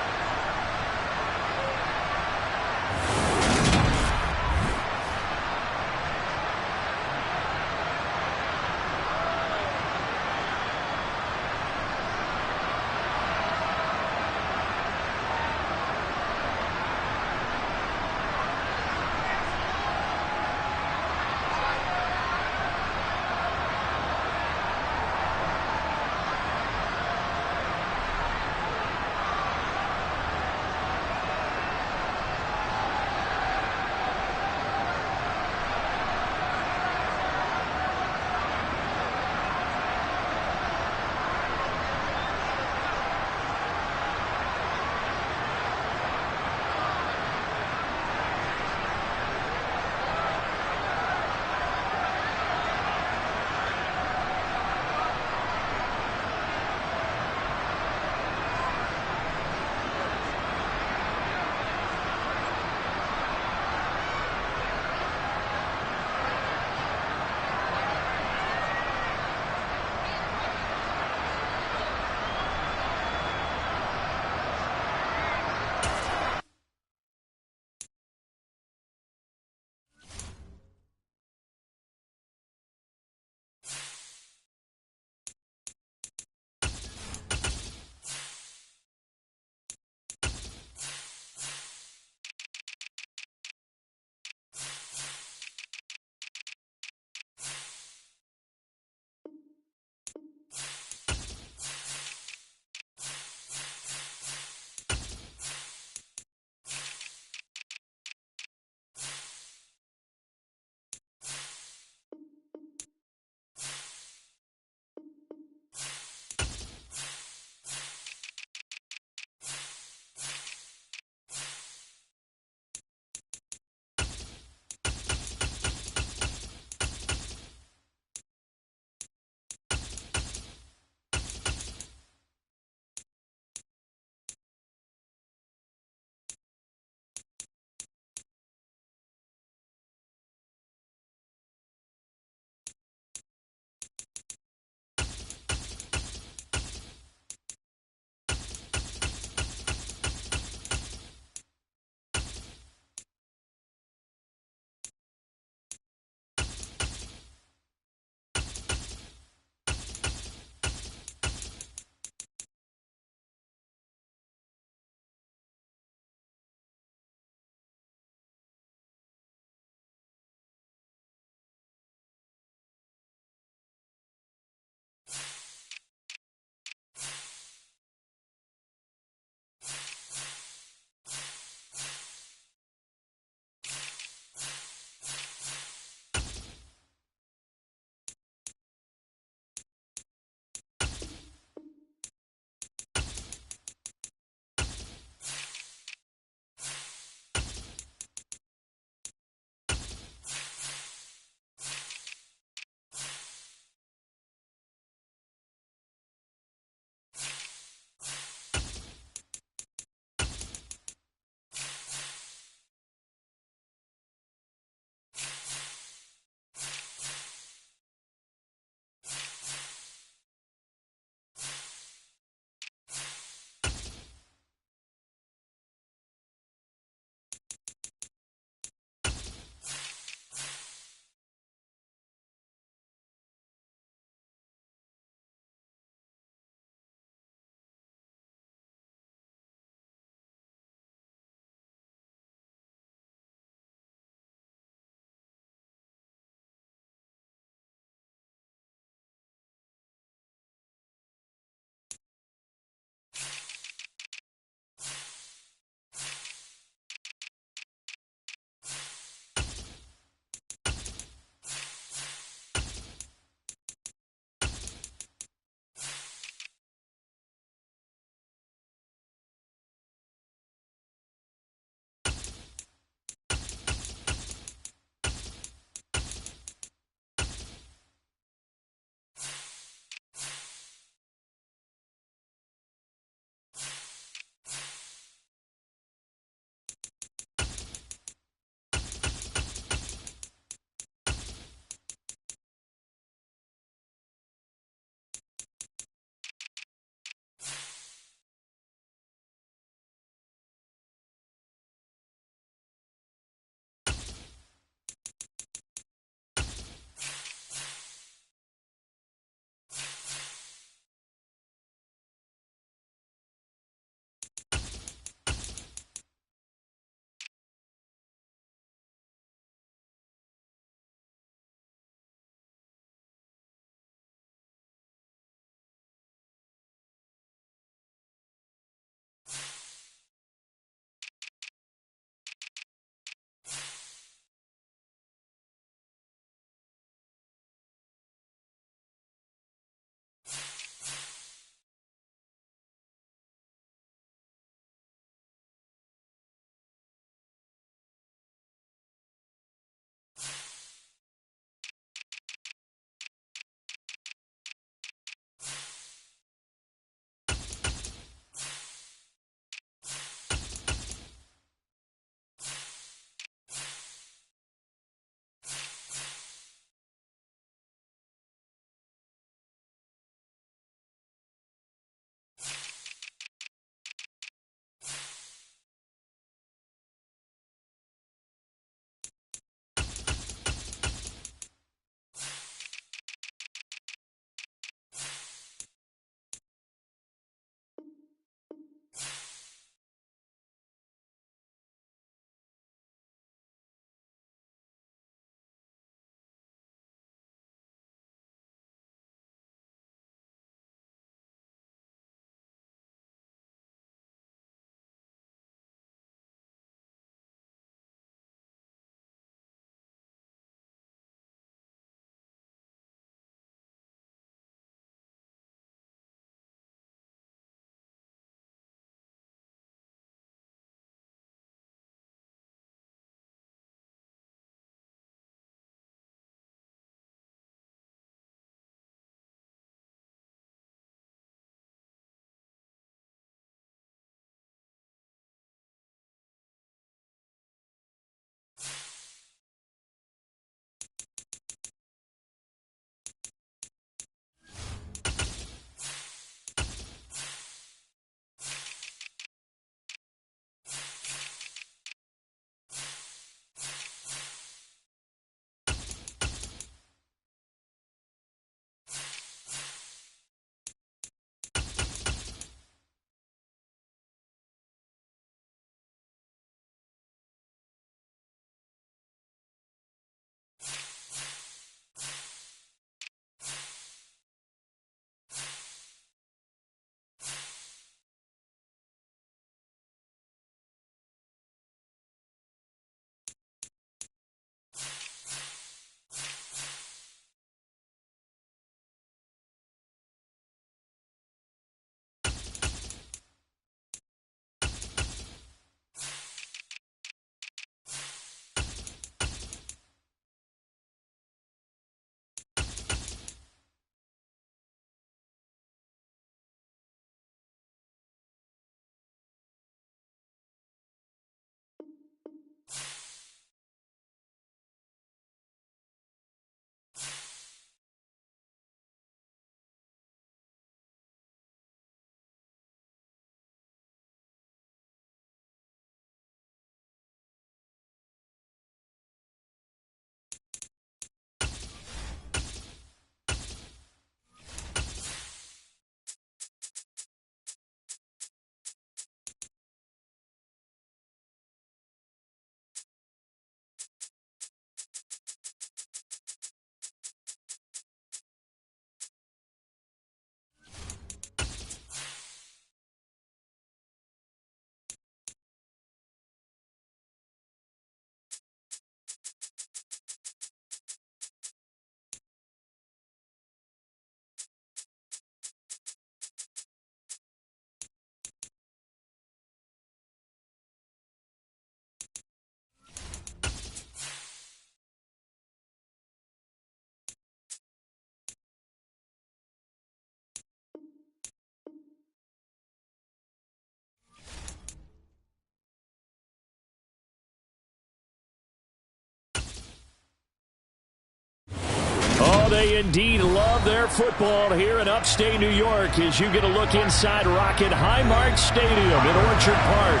Well, they indeed love their football here in upstate New York as you get a look inside Rocket Highmark Stadium in Orchard Park.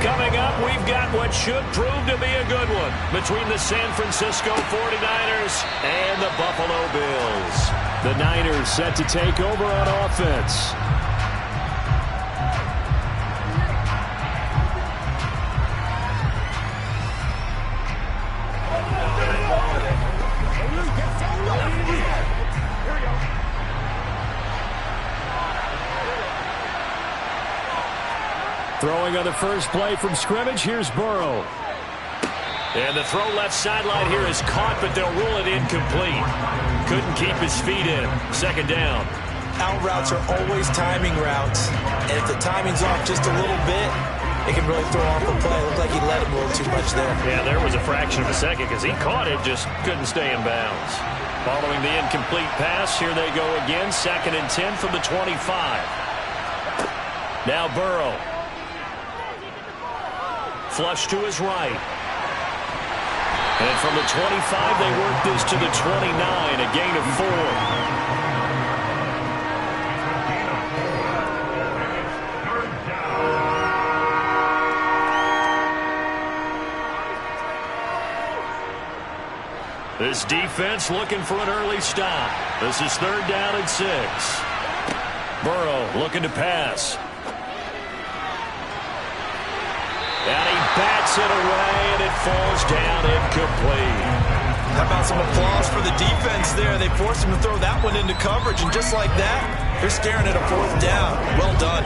Coming up, we've got what should prove to be a good one between the San Francisco 49ers and the Buffalo Bills. The Niners set to take over on offense. Throwing on the first play from scrimmage, here's Burrow. And the throw left sideline here is caught, but they'll rule it incomplete. Couldn't keep his feet in. Second down. Out routes are always timing routes, and if the timing's off just a little bit, it can really throw off the play. Looked like he let him a little too much there. Yeah, there was a fraction of a second because he caught it, just couldn't stay in bounds. Following the incomplete pass, here they go again. 2nd and 10 from the 25. Now Burrow. Flush to his right. And from the 25, they work this to the 29, a gain of 4. This defense looking for an early stop. This is 3rd down and 6. Burrow looking to pass. And he bats it away, and it falls down incomplete. How about some applause for the defense there? They forced him to throw that one into coverage, and just like that, they're staring at a 4th down. Well done.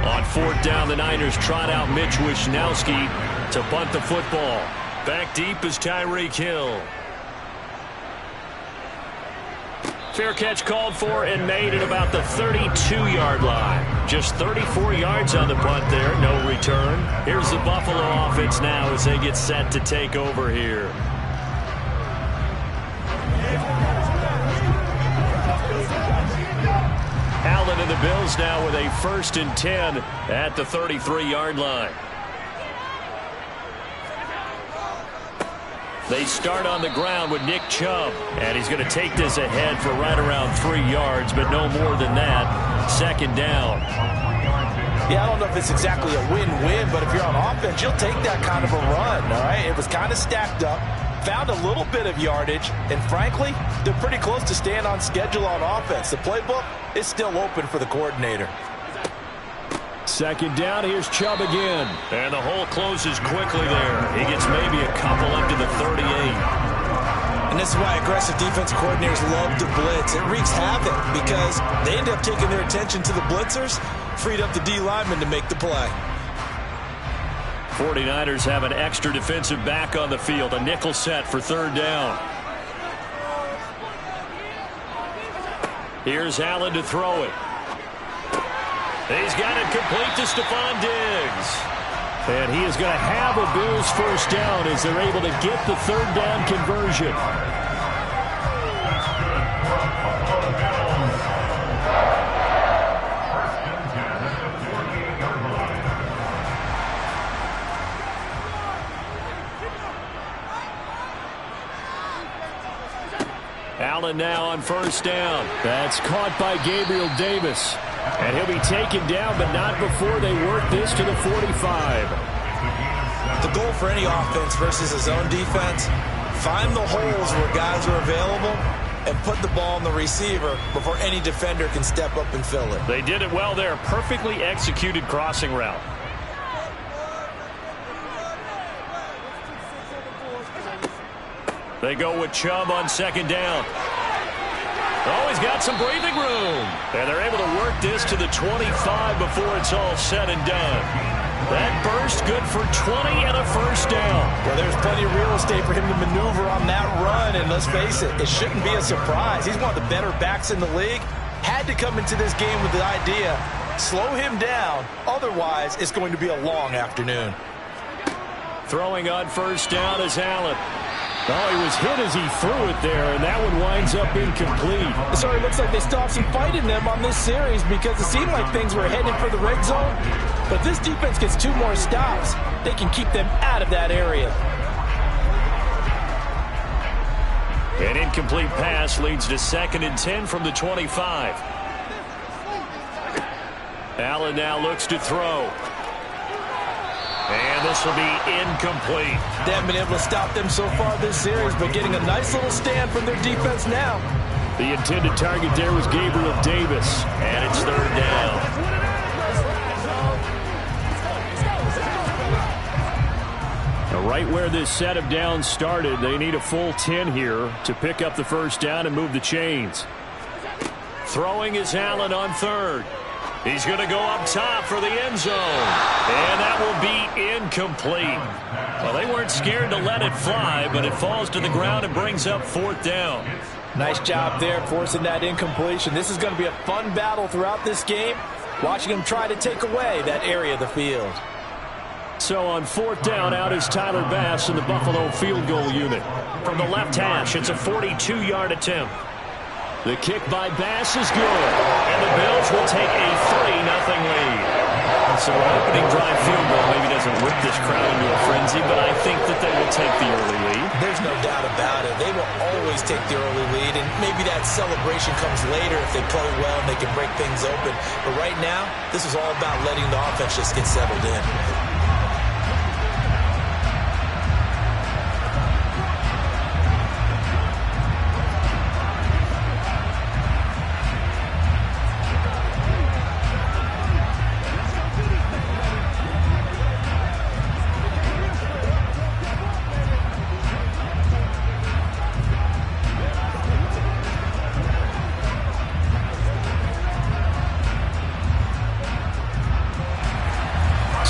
On 4th down, the Niners trot out Mitch Wishnowsky to bunt the football. Back deep is Tyreek Hill. Fair catch called for and made at about the 32-yard line. Just 34 yards on the punt there, no return. Here's the Buffalo offense now as they get set to take over here. Allen and the Bills now with a 1st and 10 at the 33-yard line. They start on the ground with Nick Chubb, and he's going to take this ahead for right around 3 yards, but no more than that. 2nd down. Yeah, I don't know if it's exactly a win-win, but if you're on offense, you'll take that kind of a run, all right? It was kind of stacked up, found a little bit of yardage, and frankly, they're pretty close to staying on schedule on offense. The playbook is still open for the coordinator. 2nd down, here's Chubb again. And the hole closes quickly there. He gets maybe a couple up to the 38. And this is why aggressive defense coordinators love to blitz. It wreaks havoc because they end up taking their attention to the blitzers, freed up the D lineman to make the play. 49ers have an extra defensive back on the field, a nickel set for 3rd down. Here's Allen to throw it. He's got it complete to Stephon Diggs. And he is going to have a Bills 1st down as they're able to get the 3rd down conversion. Allen now on 1st down. That's caught by Gabriel Davis. And he'll be taken down, but not before they work this to the 45. The goal for any offense versus his own defense, find the holes where guys are available and put the ball on the receiver before any defender can step up and fill it. They did it well there. Perfectly executed crossing route. They go with Chubb on 2nd down. Oh, he's got some breathing room. And they're able to work this to the 25 before it's all said and done. That burst good for 20 and a 1st down. Well, there's plenty of real estate for him to maneuver on that run. And let's face it, it shouldn't be a surprise. He's one of the better backs in the league. Had to come into this game with the idea, slow him down. Otherwise, it's going to be a long afternoon. Throwing on 1st down is Allen. Oh, he was hit as he threw it there, and that one winds up incomplete. So it looks like they still have some fight in them on this series because it seemed like things were headed for the red zone. But this defense gets 2 more stops. They can keep them out of that area. An incomplete pass leads to 2nd and 10 from the 25. Allen now looks to throw. And this will be incomplete. They haven't been able to stop them so far this series, but getting a nice little stand from their defense now. The intended target there was Gabriel Davis. And it's 3rd down. Now, right where this set of downs started, they need a full 10 here to pick up the 1st down and move the chains. Throwing is Allen on 3rd. He's going to go up top for the end zone. And that will be incomplete. Well, they weren't scared to let it fly, but it falls to the ground and brings up 4th down. Nice job there forcing that incompletion. This is going to be a fun battle throughout this game, watching them try to take away that area of the field. So on 4th down, out is Tyler Bass in the Buffalo field goal unit. From the left hash, it's a 42-yard attempt. The kick by Bass is good, and the Bills will take a 3-0 lead. So an opening drive field goal maybe doesn't whip this crowd into a frenzy, but I think that they will take the early lead. There's no doubt about it. They will always take the early lead, and maybe that celebration comes later if they play well and they can break things open. But right now, this is all about letting the offense just get settled in.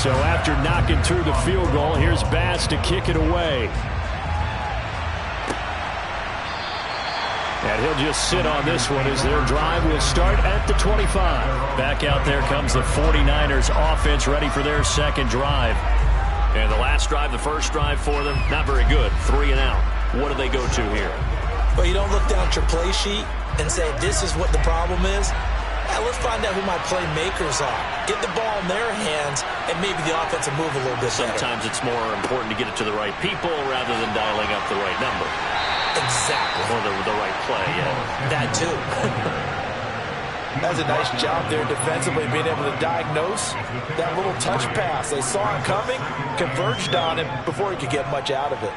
So after knocking through the field goal, here's Bass to kick it away. And he'll just sit on this one as their drive will start at the 25. Back out there comes the 49ers offense ready for their 2nd drive. And the last drive, the first drive for them, not very good. 3 and out. What do they go to here? Well, you don't look down at your play sheet and say, this is what the problem is. Let's find out who my playmakers are. Get the ball in their hands, and maybe the offense will move a little bit better. Sometimes it's more important to get it to the right people rather than dialing up the right number. Exactly. Or the right play, yeah. That too. That's a nice job there defensively, being able to diagnose that little touch pass. They saw it coming, converged on him before he could get much out of it.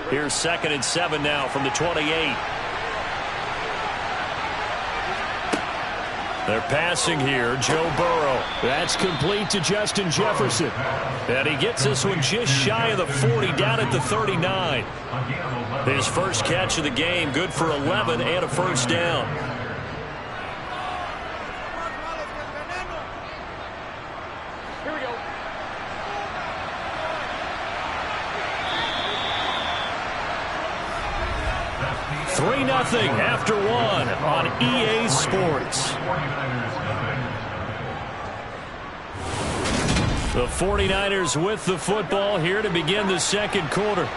Here's 2nd and 7 now from the 28. They're passing here, Joe Burrow. That's complete to Justin Jefferson. And he gets this one just shy of the 40, down at the 39. His first catch of the game, good for 11 and a 1st down. Here we go. 3-0 after 1 on EA Sports. The 49ers with the football here to begin the 2nd quarter.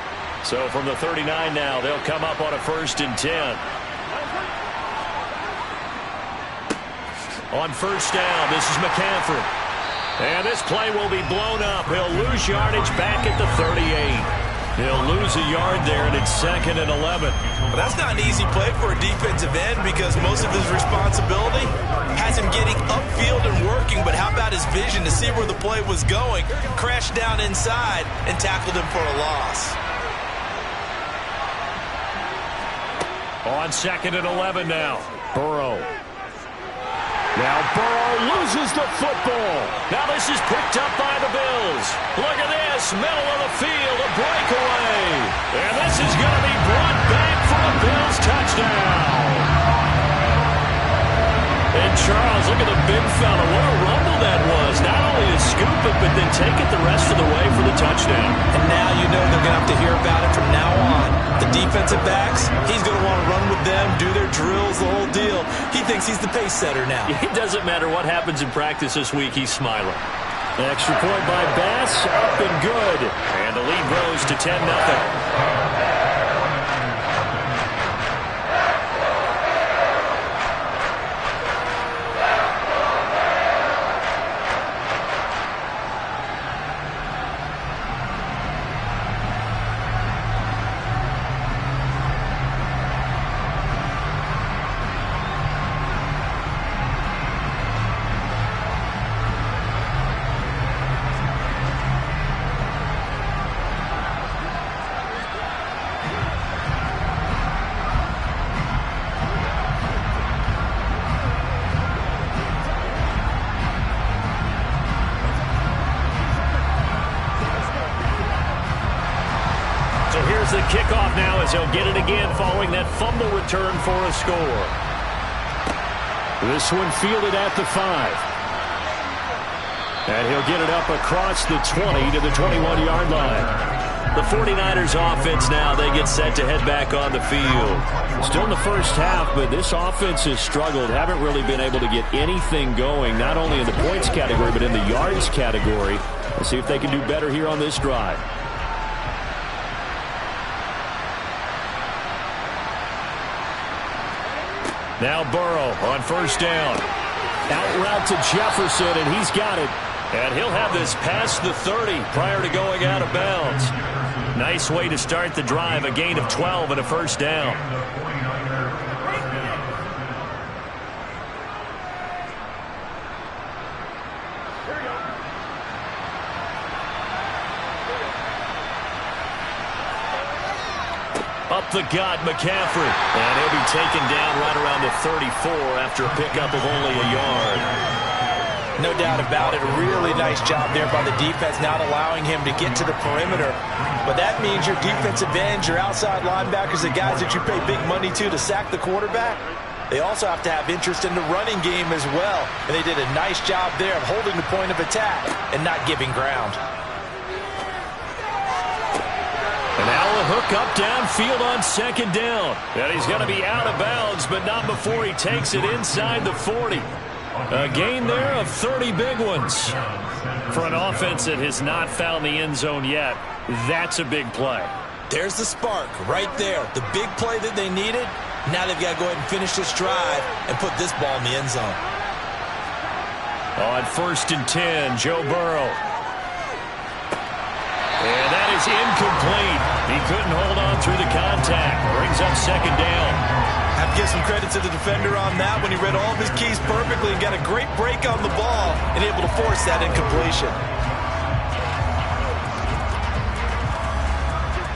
So from the 39 now, they'll come up on a 1st and 10. On 1st down, this is McCaffrey. And this play will be blown up. He'll lose yardage back at the 38. He'll lose a yard there, and it's 2nd and 11. But that's not an easy play for a defensive end because most of his responsibility has him getting upfield and working. But how about his vision to see where the play was going, crashed down inside, and tackled him for a loss. On 2nd and 11 now, Burrow. Now Burrow loses the football. Now this is picked up by the Bills. Look at this, middle of the field, a breakaway. And this is going to be brought back for a Bills touchdown. And Charles, look at the big fella. What a rumble that was. Not only to scoop it, but then take it the rest of the way for the touchdown. And now you know they're going to have to hear about it from now on. The defensive backs, he's going to want to run with them, do their drills, the whole deal. He thinks he's the pace setter now. It doesn't matter what happens in practice this week, he's smiling. Extra point by Bass, up and good. And the lead grows to 10-0. the kickoff now as he'll get it again following that fumble return for a score. This one fielded at the 5. And he'll get it up across the 20 to the 21-yard line. The 49ers offense now, they get set to head back on the field. Still in the first half, but this offense has struggled. Haven't really been able to get anything going, not only in the points category, but in the yards category. Let's see if they can do better here on this drive. Now Burrow on first down. Out route to Jefferson, and he's got it. And he'll have this past the 30 prior to going out of bounds. Nice way to start the drive, a gain of 12 and a first down. Up the gut, McCaffrey. And he'll be taken down right around the 34 after a pickup of only a yard. No doubt about it. A really nice job there by the defense, not allowing him to get to the perimeter. But that means your defensive ends, your outside linebackers, the guys that you pay big money to sack the quarterback, they also have to have interest in the running game as well. And they did a nice job there of holding the point of attack and not giving ground. And now a hook up downfield on second down. And he's going to be out of bounds, but not before he takes it inside the 40. A gain there of 30 big ones. For an offense that has not found the end zone yet, that's a big play. There's the spark right there. The big play that they needed. Now they've got to go ahead and finish this drive and put this ball in the end zone. On 1st and 10, Joe Burrow. And that is incomplete. He couldn't hold on through the contact. Brings up second down. Have to give some credit to the defender on that when he read all of his keys perfectly and got a great break on the ball and able to force that incompletion.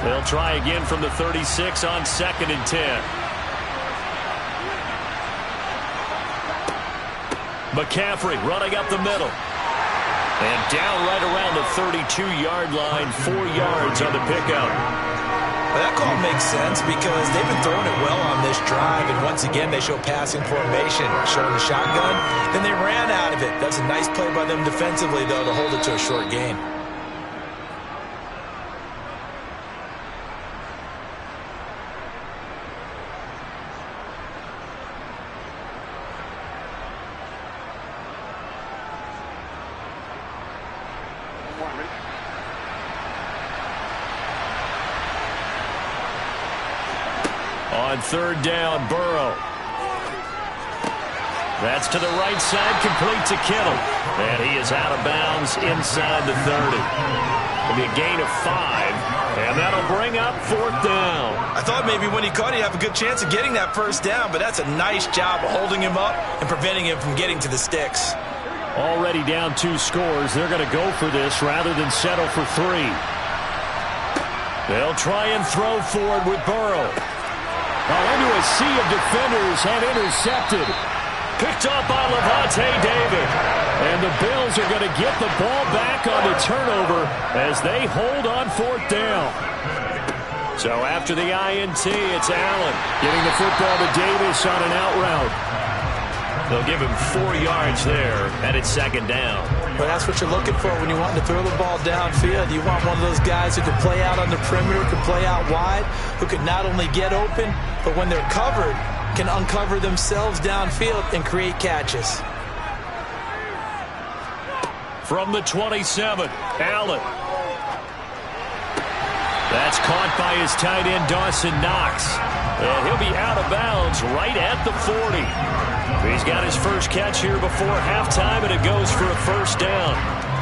They'll try again from the 36 on 2nd and 10. McCaffrey running up the middle. And down right around the 32-yard line, 4 yards on the pickup. Well, that call makes sense because they've been throwing it well on this drive, and once again they show passing formation, showing the shotgun. Then they ran out of it. That's a nice play by them defensively, though, to hold it to a short gain. On 3rd down, Burrow. That's to the right side, complete to Kittle. And he is out of bounds inside the 30. It'll be a gain of 5, and that'll bring up 4th down. I thought maybe when he caught, he'd have a good chance of getting that first down, but that's a nice job of holding him up and preventing him from getting to the sticks. Already down 2 scores. They're going to go for this rather than settle for 3. They'll try and throw forward with Burrow. Into a sea of defenders and intercepted. Picked up by Lavonte David. And the Bills are going to get the ball back on the turnover as they hold on 4th down. So after the INT, it's Allen giving the football to Davis on an out route. They'll give him 4 yards there, and it's 2nd down. Well, that's what you're looking for when you want to throw the ball downfield. You want one of those guys who can play out on the perimeter, can play out wide, who can not only get open, but when they're covered, can uncover themselves downfield and create catches. From the 27, Allen. That's caught by his tight end, Dawson Knox. And he'll be out of bounds right at the 40. He's got his first catch here before halftime, and it goes for a first down.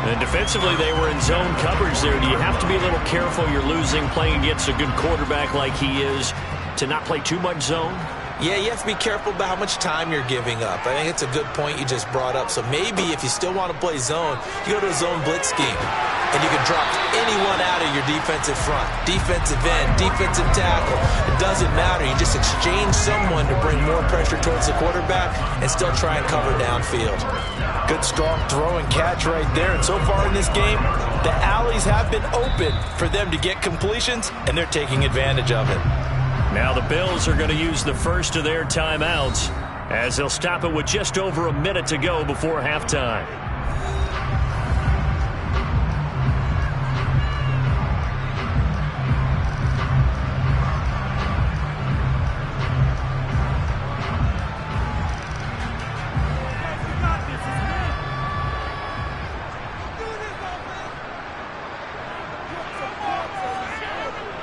And defensively, they were in zone coverage there. Do you have to be a little careful? You're losing, playing against a good quarterback like he is, to not play too much zone? Yeah, you have to be careful about how much time you're giving up. I think it's a good point you just brought up. So maybe if you still want to play zone, you go to a zone blitz scheme. And you can drop anyone out of your defensive front. Defensive end, defensive tackle. It doesn't matter. You just exchange someone to bring more pressure towards the quarterback and still try and cover downfield. Good, strong throw and catch right there. And so far in this game, the alleys have been open for them to get completions, and they're taking advantage of it. Now the Bills are going to use the first of their timeouts as they'll stop it with just over a minute to go before halftime.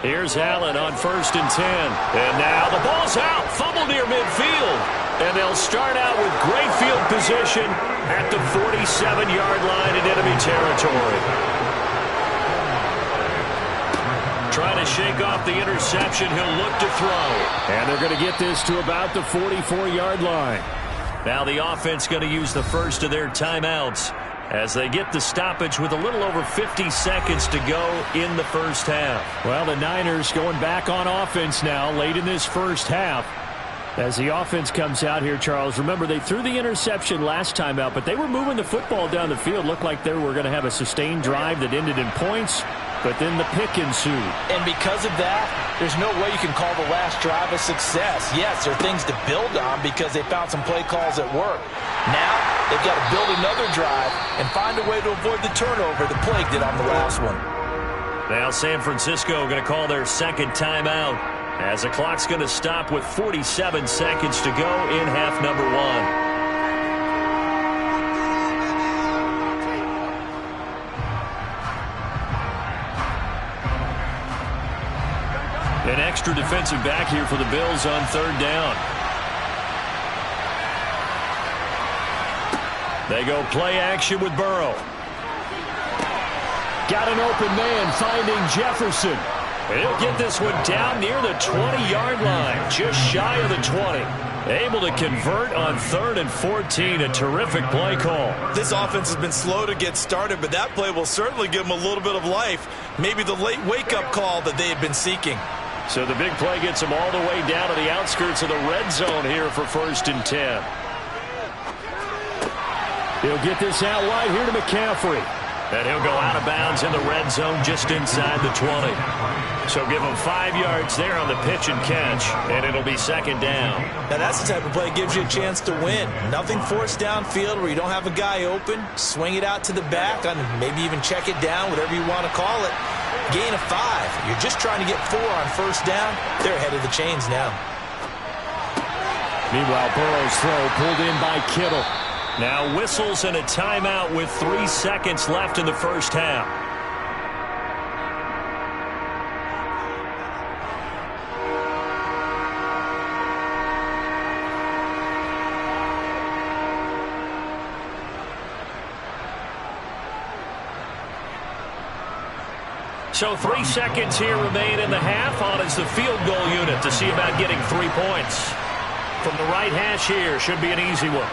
Here's Allen on 1st and 10. And now the ball's out. Fumble near midfield. And they'll start out with great field position at the 47-yard line in enemy territory. Trying to shake off the interception. He'll look to throw. And they're going to get this to about the 44-yard line. Now the offense going to use the first of their timeouts as they get the stoppage with a little over 50 seconds to go in the first half. Well, the Niners going back on offense now late in this first half. As the offense comes out here, Charles, remember they threw the interception last time out, but they were moving the football down the field. Looked like they were going to have a sustained drive that ended in points, but then the pick ensued. And because of that, there's no way you can call the last drive a success. Yes, there are things to build on because they found some play calls that work. Now, they've got to build another drive and find a way to avoid the turnover the plague did on the last one. Now San Francisco going to call their second timeout as the clock's going to stop with 47 seconds to go in half number one. An extra defensive back here for the Bills on 3rd down. They go play action with Burrow. Got an open man finding Jefferson. He'll get this one down near the 20-yard line, just shy of the 20. Able to convert on 3rd and 14, a terrific play call. This offense has been slow to get started, but that play will certainly give them a little bit of life. Maybe the late wake-up call that they had been seeking. So the big play gets them all the way down to the outskirts of the red zone here for 1st and 10. He'll get this out wide here to McCaffrey. And he'll go out of bounds in the red zone just inside the 20. So give him 5 yards there on the pitch and catch, and it'll be 2nd down. Now that's the type of play that gives you a chance to win. Nothing forced downfield where you don't have a guy open. Swing it out to the back, and maybe even check it down, whatever you want to call it. Gain of 5. You're just trying to get 4 on 1st down. They're ahead of the chains now. Meanwhile, Burrow's throw pulled in by Kittle. Now whistles and a timeout with 3 seconds left in the first half. So 3 seconds here remain in the half. On is the field goal unit to see about getting 3 points. From the right hash here, should be an easy one.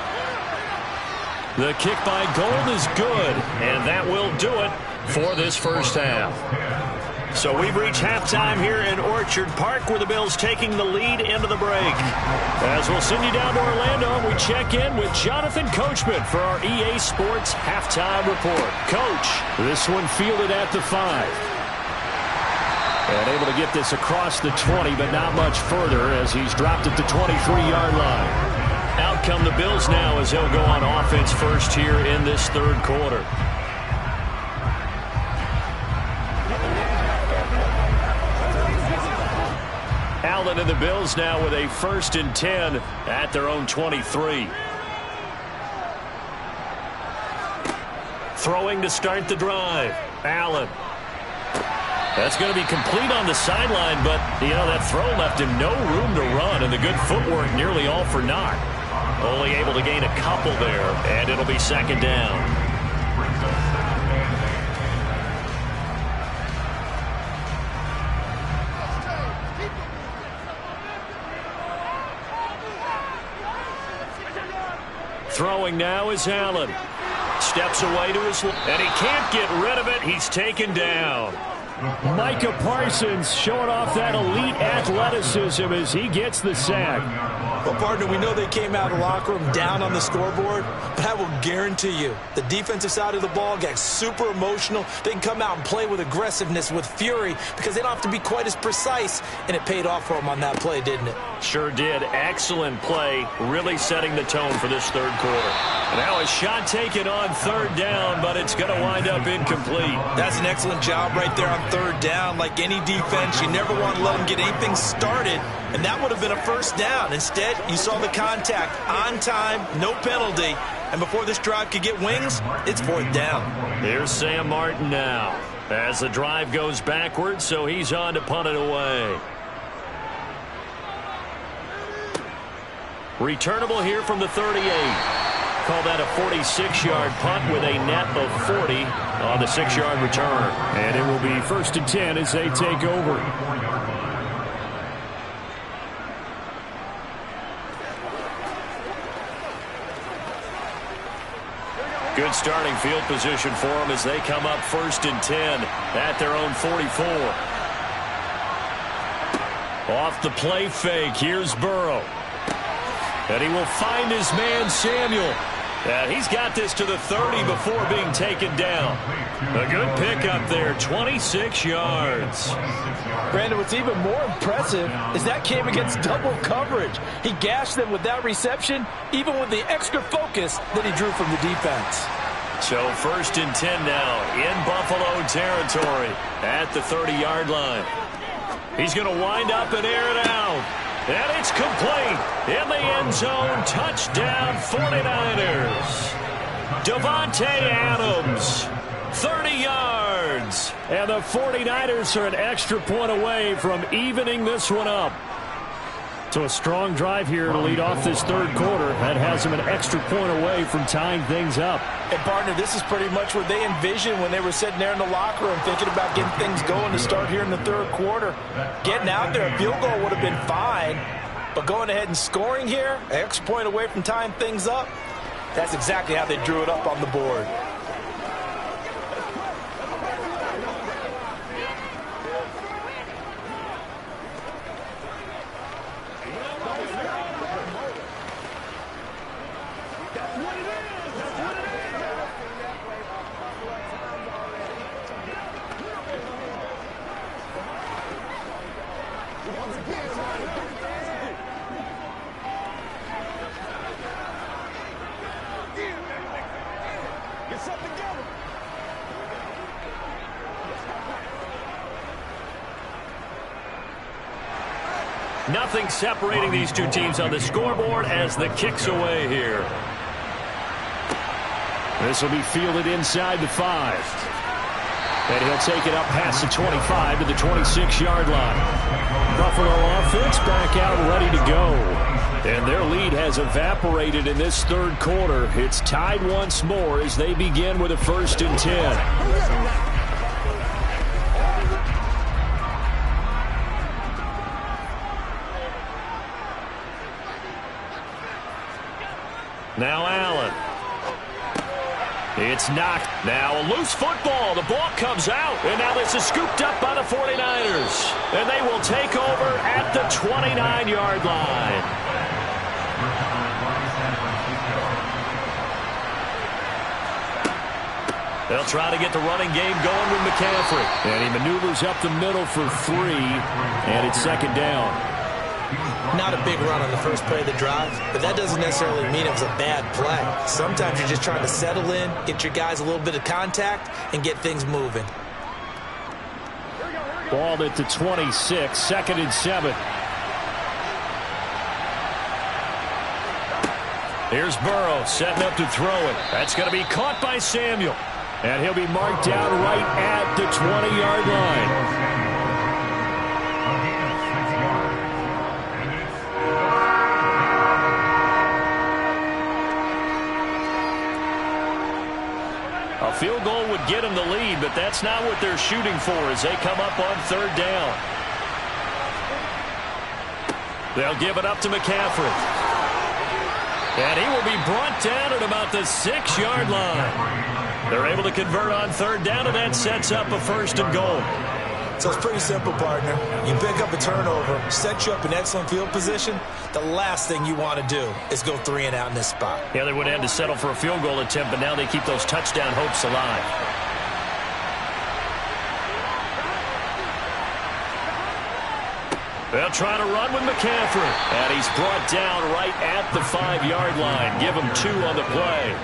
The kick by Gold is good, and that will do it for this first half. So we've reached halftime here in Orchard Park, where the Bills taking the lead into the break. As we'll send you down to Orlando, and we check in with Jonathan Coachman for our EA Sports Halftime Report. Coach, this one fielded at the 5. And able to get this across the 20, but not much further as he's dropped at the 23-yard line. Out come the Bills now as they'll go on offense first here in this 3rd quarter. Allen and the Bills now with a 1st and 10 at their own 23. Throwing to start the drive. Allen. That's going to be complete on the sideline, but, you know, that throw left him no room to run, and the good footwork nearly all for naught. Only able to gain a couple there, and it'll be 2nd down. Throwing now is Allen. Steps away to his left, and he can't get rid of it. He's taken down. Micah Parsons showing off that elite athleticism as he gets the sack. Well, partner, we know they came out of the locker room down on the scoreboard, but I will guarantee you the defensive side of the ball gets super emotional. They can come out and play with aggressiveness, with fury, because they don't have to be quite as precise, and it paid off for them on that play, didn't it? Sure did. Excellent play, really setting the tone for this third quarter. Now a shot taken on third down, but it's going to wind up incomplete. That's an excellent job right there on third down. Like any defense, you never want to let them get anything started, and that would have been a first down. Instead, you saw the contact on time, no penalty, and before this drive could get wings, it's fourth down. Here's Sam Martin now as the drive goes backwards, so he's on to punt it away. Returnable here from the 38. Call that a 46-yard punt with a net of 40 on the 6-yard return. And it will be 1st and 10 as they take over. Good starting field position for them as they come up 1st and 10 at their own 44. Off the play fake, here's Burrow. And he will find his man Samuel. And he's got this to the 30 before being taken down. A good pickup there, 26 yards. Brandon, what's even more impressive is that came against double coverage. He gashed them with that reception, even with the extra focus that he drew from the defense. So 1st and 10 now in Buffalo territory at the 30-yard line. He's going to wind up and air it out. And it's complete in the end zone. Touchdown 49ers. Davante Adams, 30 yards. And the 49ers are an extra point away from evening this one up. So a strong drive here to lead off this third quarter. That has them an extra point away from tying things up. And, partner, this is pretty much what they envisioned when they were sitting there in the locker room thinking about getting things going to start here in the third quarter. Getting out there, a field goal would have been fine. But going ahead and scoring here, an extra point away from tying things up, that's exactly how they drew it up on the board. Nothing separating these two teams on the scoreboard as the kick's away here. This will be fielded inside the 5. And he'll take it up past the 25 to the 26-yard line. Buffalo offense back out ready to go. And their lead has evaporated in this third quarter. It's tied once more as they begin with a 1st and 10. Now Allen. It's knocked. Now a loose football. The ball comes out. And now this is scooped up by the 49ers. And they will take over at the 29-yard line. They'll try to get the running game going with McCaffrey. And he maneuvers up the middle for 3. And it's 2nd down. Not a big run on the first play of the drive, but that doesn't necessarily mean it was a bad play. Sometimes you're just trying to settle in, get your guys a little bit of contact, and get things moving. Ball at the 26, 2nd and 7. Here's Burrow setting up to throw it. That's going to be caught by Samuel. And he'll be marked down right at the 20-yard line. A field goal would get them the lead, but that's not what they're shooting for as they come up on 3rd down. They'll give it up to McCaffrey. And he will be brought down at about the 6-yard line. They're able to convert on third down, and that sets up a 1st and goal. So it's pretty simple, partner. You pick up a turnover, set you up in excellent field position. The last thing you want to do is go 3 and out in this spot. Yeah, they would have had to settle for a field goal attempt, but now they keep those touchdown hopes alive. They'll try to run with McCaffrey. And he's brought down right at the 5-yard line. Give him 2 on the play.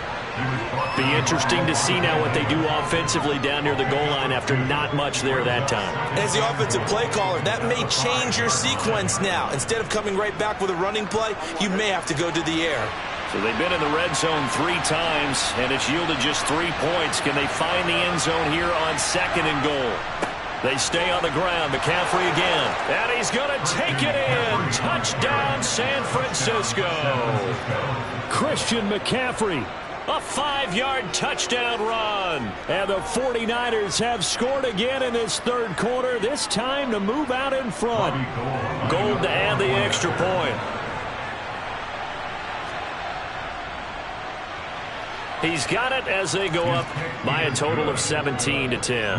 Be interesting to see now what they do offensively down near the goal line after not much there that time. As the offensive play caller, that may change your sequence now. Instead of coming right back with a running play, you may have to go to the air. So they've been in the red zone 3 times, and it's yielded just 3 points. Can they find the end zone here on 2nd and goal? They stay on the ground. McCaffrey again. And he's going to take it in. Touchdown, San Francisco. Christian McCaffrey. A 5-yard touchdown run. And the 49ers have scored again in this 3rd quarter, this time to move out in front. Gold to add the extra point. He's got it as they go up by a total of 17-10.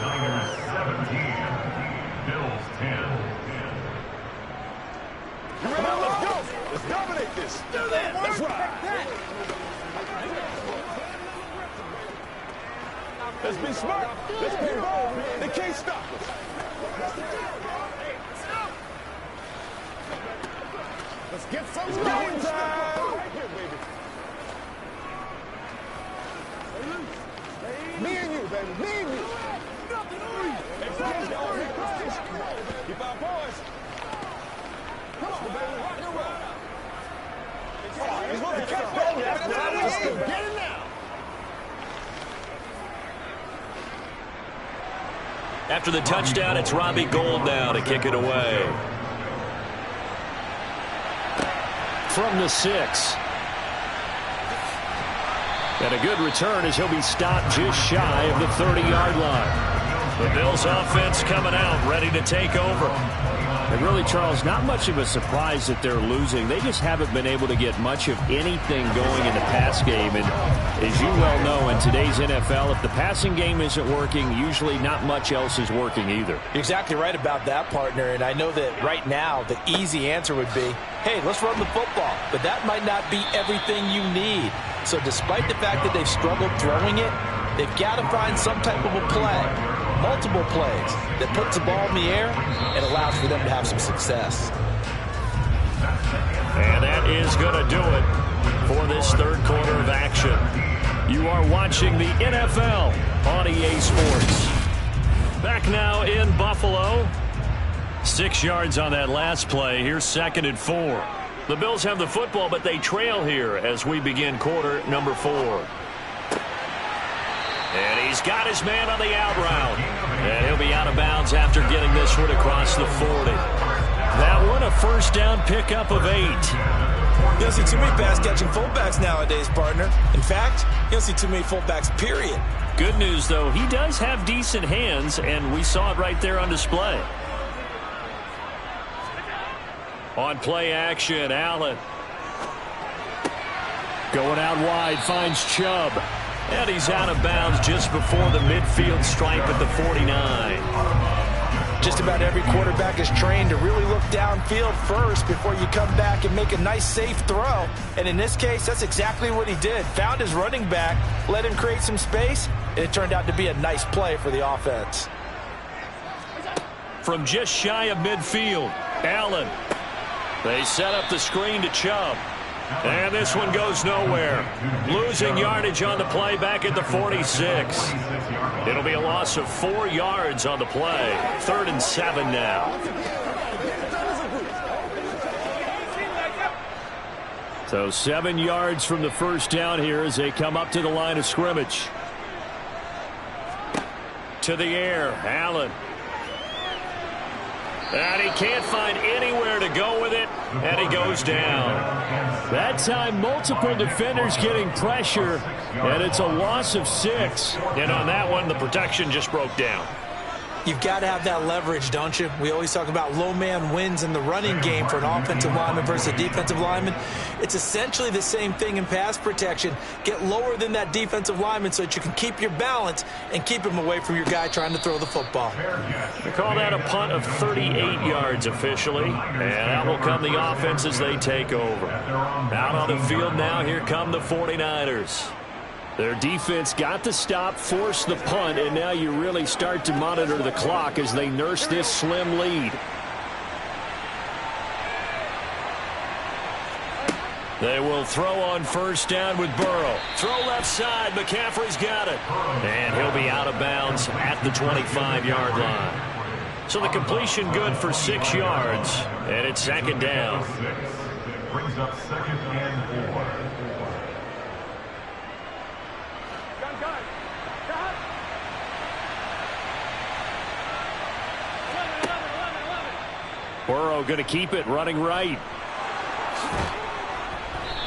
Niners 17, Bills 10. Come on, let's go. Let's dominate this. Do that. Let's ride. Let's be smart. Let's be bold. They can't stop us. Let's get some going time. Right here, baby. Me and you, baby. Me and you. Keep our boys. Come on, baby. Rock and roll. He's going to catch ball. Get it now. After the touchdown, it's Robbie Gould now to kick it away. From the 6. And a good return as he'll be stopped just shy of the 30-yard line. The Bills offense coming out, ready to take over. And really, Charles, not much of a surprise that they're losing. They just haven't been able to get much of anything going in the pass game. And as you well know, in today's NFL, if the passing game isn't working, usually not much else is working either. You're exactly right about that, partner. And I know that right now the easy answer would be, hey, let's run the football. But that might not be everything you need. So despite the fact that they've struggled throwing it, they've got to find some type of a play, multiple plays, that puts the ball in the air and allows for them to have some success. And that is going to do it for this 3rd quarter of action. You are watching the NFL on EA Sports. Back now in Buffalo. 6 yards on that last play. Here's 2nd and 4. The Bills have the football, but they trail here as we begin quarter number 4. And he's got his man on the out route. And he'll be out of bounds after getting this one across the 40. That one a 1st down pickup of 8. You don't see too many pass-catching fullbacks nowadays, partner. In fact, you don't see too many fullbacks, period. Good news, though, he does have decent hands, and we saw it right there on display. On play action, Allen. Going out wide, finds Chubb. And he's out of bounds just before the midfield stripe at the 49. Just about every quarterback is trained to really look downfield first before you come back and make a nice, safe throw. And in this case, that's exactly what he did. Found his running back, let him create some space, and it turned out to be a nice play for the offense. From just shy of midfield, Allen. They set up the screen to Chubb. And this one goes nowhere. Losing yardage on the play back at the 46. It'll be a loss of 4 yards on the play. 3rd and 7 now. So 7 yards from the 1st down here as they come up to the line of scrimmage. To the air, Allen. And he can't find anywhere to go with it, and he goes down. That time, multiple defenders getting pressure, and it's a loss of 6. And on that one, the protection just broke down. You've got to have that leverage, don't you? We always talk about low man wins in the running game for an offensive lineman versus a defensive lineman. It's essentially the same thing in pass protection. Get lower than that defensive lineman so that you can keep your balance and keep him away from your guy trying to throw the football. We call that a punt of 38 yards officially, and out will come the offense as they take over. Out on the field now, here come the 49ers. Their defense got the stop, forced the punt, and now you really start to monitor the clock as they nurse this slim lead. They will throw on first down with Burrow. Throw left side. McCaffrey's got it. And he'll be out of bounds at the 25-yard line. So the completion good for 6 yards, and it's second down. Brings up second and 4. Burrow going to keep it, running right.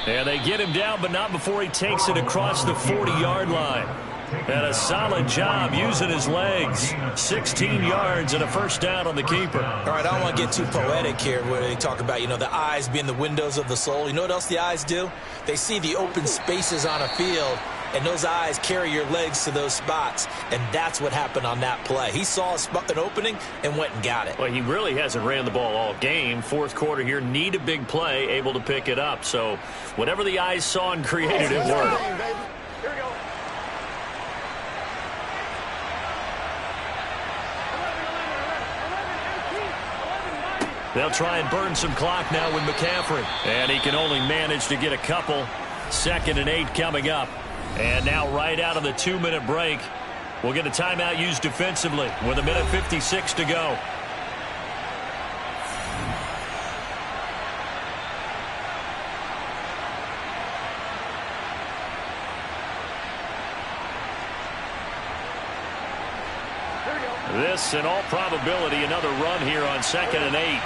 And they get him down, but not before he takes it across the 40-yard line. And a solid job using his legs. 16 yards and a first down on the keeper. All right, I don't want to get too poetic here where they talk about, the eyes being the windows of the soul. You know what else the eyes do? They see the open spaces on a field, and those eyes carry your legs to those spots, and that's what happened on that play. He saw an opening and went and got it. Well, he really hasn't ran the ball all game. Fourth quarter here, need a big play, able to pick it up. So whatever the eyes saw and created, it worked. They'll try and burn some clock now with McCaffrey. And he can only manage to get a couple. 2nd and 8 coming up. And now right out of the 2-minute break, we'll get a timeout used defensively with 1:56 to go. This, in all probability, another run here on 2nd and 8.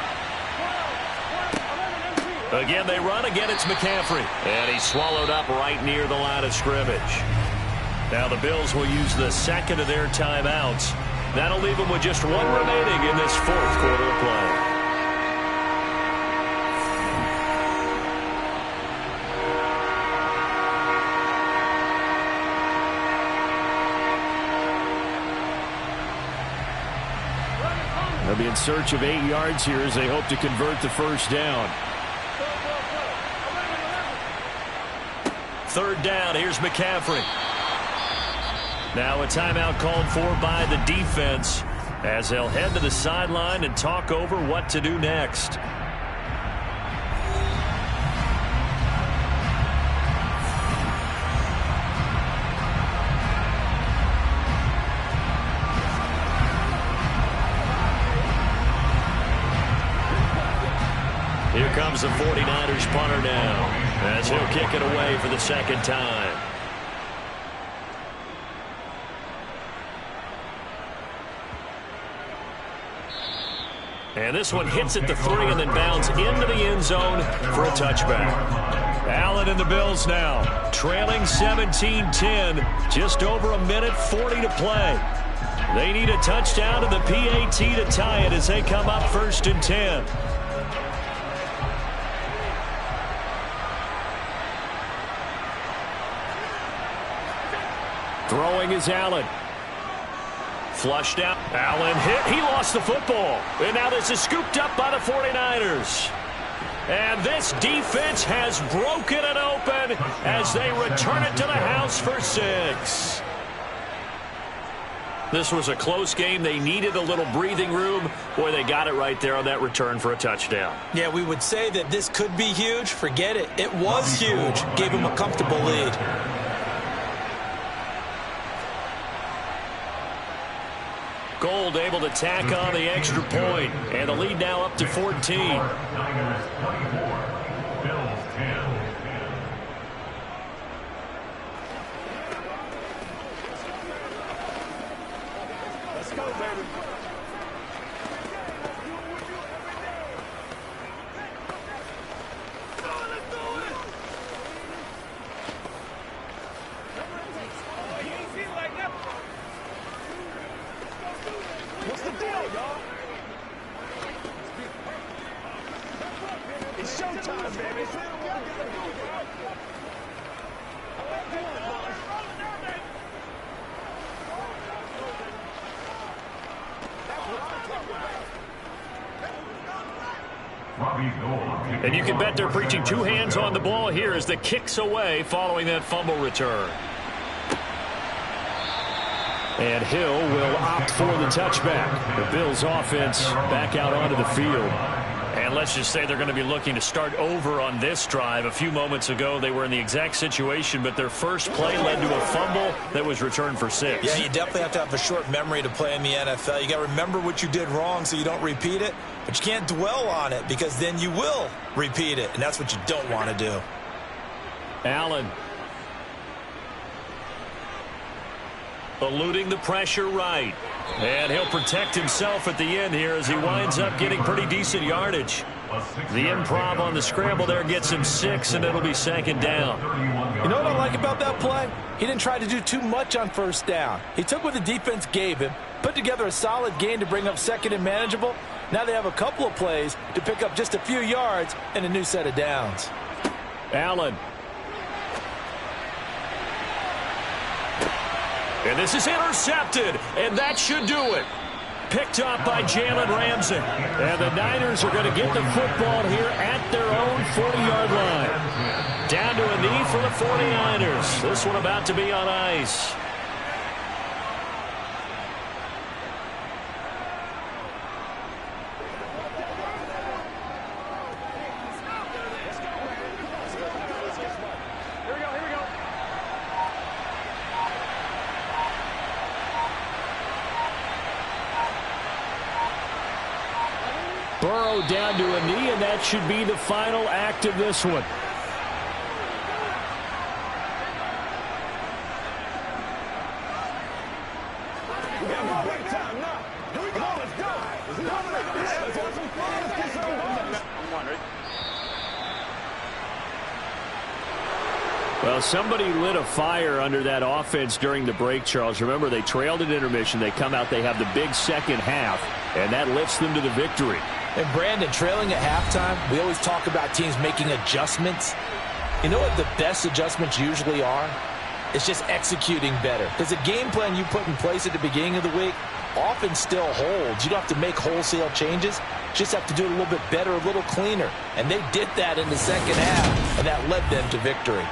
Again, they run. Again, it's McCaffrey. And he's swallowed up right near the line of scrimmage. Now the Bills will use the second of their timeouts. That'll leave them with just one remaining in this fourth quarter of play. They'll be in search of 8 yards here as they hope to convert the first down. 3rd down. Here's McCaffrey. Now a timeout called for by the defense as they'll head to the sideline and talk over what to do next. Here comes the 49ers punter now as he'll kick it away for the second time. And this one hits at the 3 and then bounds into the end zone for a touchback. Allen and the Bills now trailing 17-10. Just over 1:40 to play. They need a touchdown to the PAT to tie it as they come up 1st and 10. Throwing is Allen. Flushed out. Allen hit. He lost the football. And now this is scooped up by the 49ers. And this defense has broken it open as they return it to the house for 6. This was a close game. They needed a little breathing room. Boy, they got it right there on that return for a touchdown. Yeah, we would say that this could be huge. Forget it. It was huge. Gave them a comfortable lead. Gold able to tack on the extra point. And the lead now up to 14. Niners 24, Bills 10. Let's go, baby. And you can bet they're preaching two hands on the ball here as the kick's away following that fumble return. And Hill will opt for the touchback. The Bills offense back out onto the field. And let's just say they're going to be looking to start over on this drive. A few moments ago, they were in the exact situation, but their first play led to a fumble that was returned for 6. Yeah, you definitely have to have a short memory to play in the NFL. You got to remember what you did wrong so you don't repeat it, but you can't dwell on it because then you will repeat it, and that's what you don't want to do. Allen. Eluding the pressure right. And he'll protect himself at the end here as he winds up getting pretty decent yardage. The improv on the scramble there gets him 6, and it'll be 2nd down. You know what I like about that play? He didn't try to do too much on 1st down. He took what the defense gave him, put together a solid gain to bring up 2nd and manageable. Now they have a couple of plays to pick up just a few yards and a new set of downs. Allen. And this is intercepted, and that should do it. Picked up by Jalen Ramsey. And the Niners are going to get the football here at their own 40-yard line. Down to a knee for the 49ers. This one about to be on ice. Burrow down to a knee, and that should be the final act of this one. We got no break time now. Here we go. Let's go. Let's have some fun. Let's get some fun. Well, somebody lit a fire under that offense during the break, Charles. Remember, they trailed at intermission. They come out, they have the big second half, and that lifts them to the victory. And Brandon, trailing at halftime, we always talk about teams making adjustments. You know what the best adjustments usually are? It's just executing better. Because the game plan you put in place at the beginning of the week often still holds. You don't have to make wholesale changes. Just have to do it a little bit better, a little cleaner. And they did that in the second half, and that led them to victory.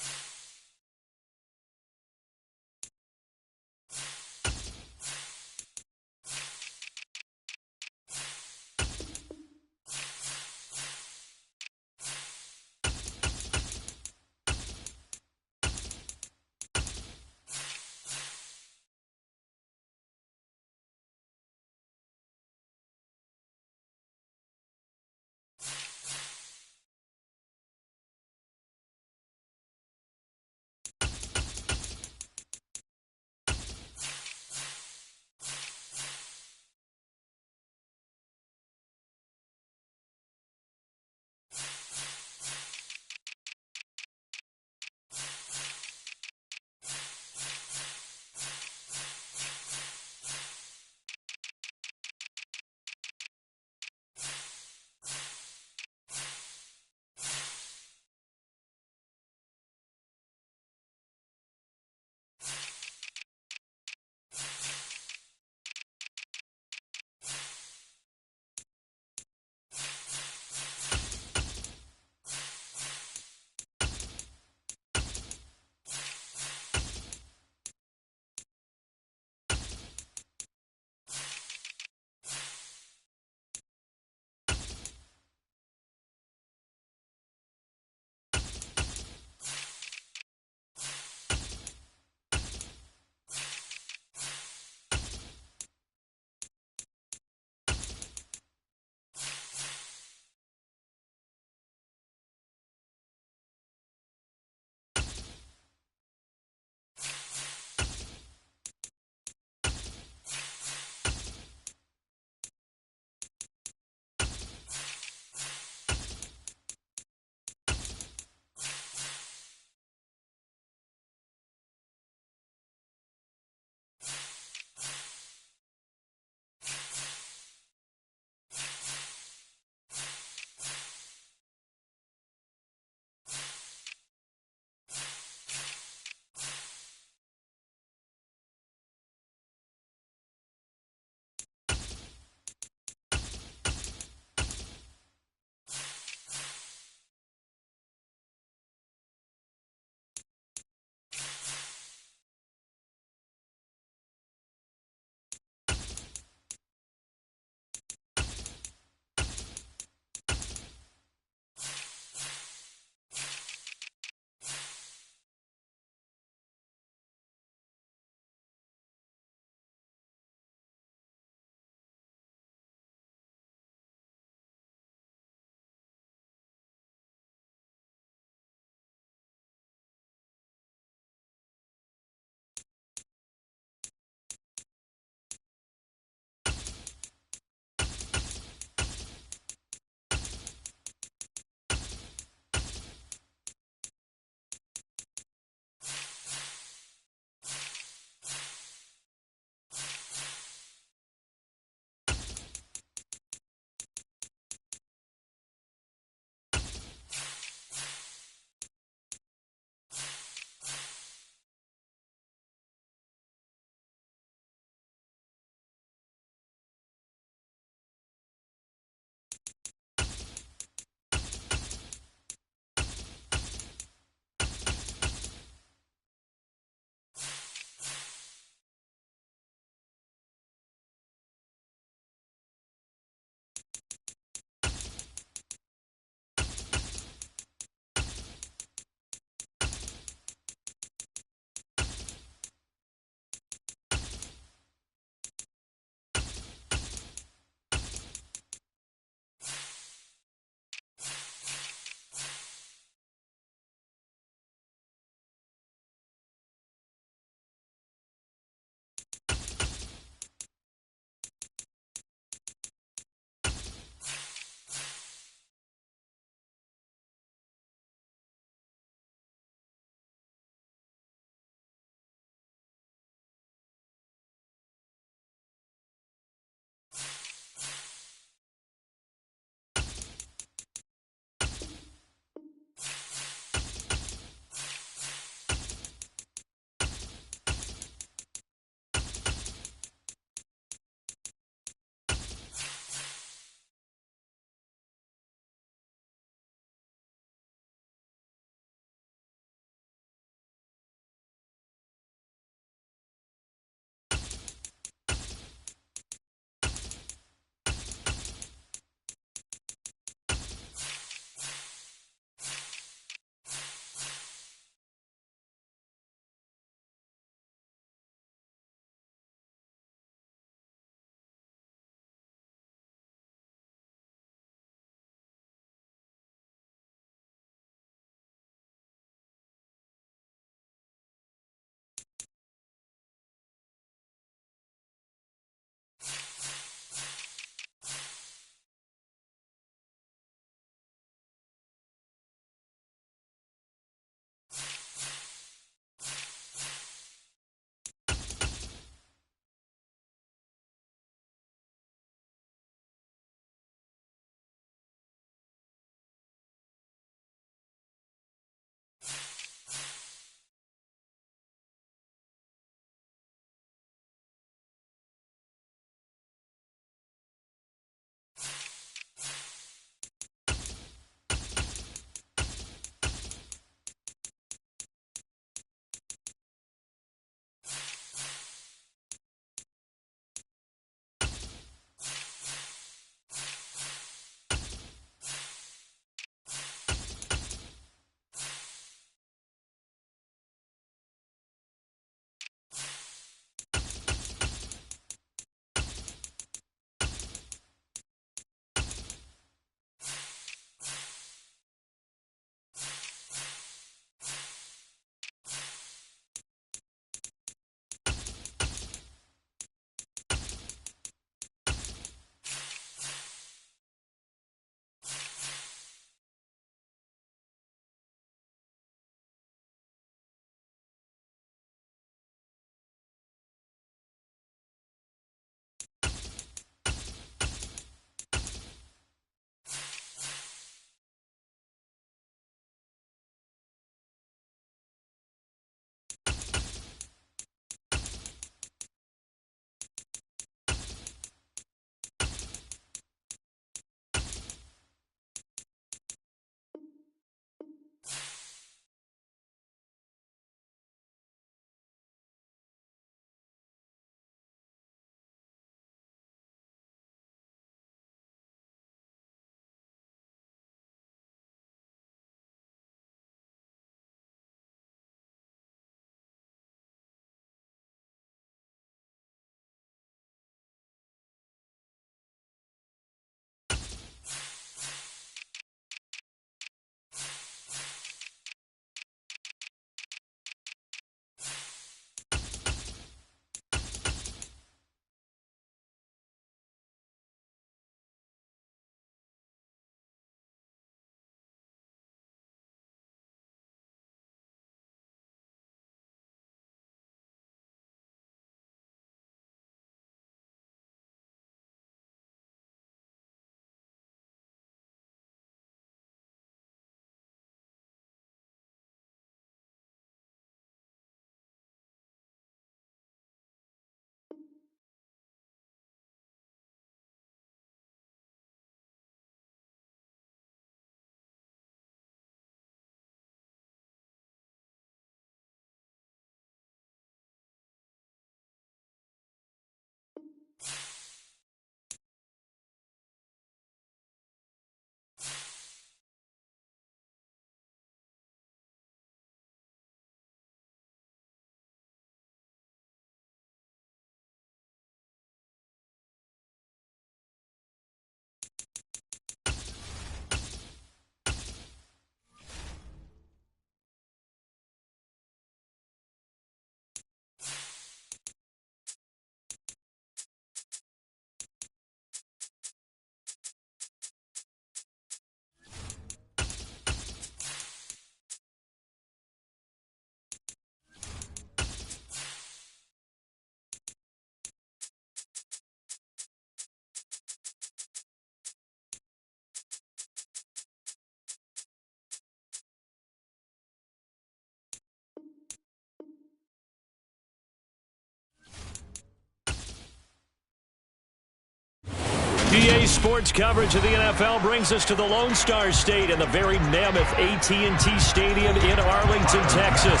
PGA Sports coverage of the NFL brings us to the Lone Star State and the very mammoth AT&T Stadium in Arlington, Texas.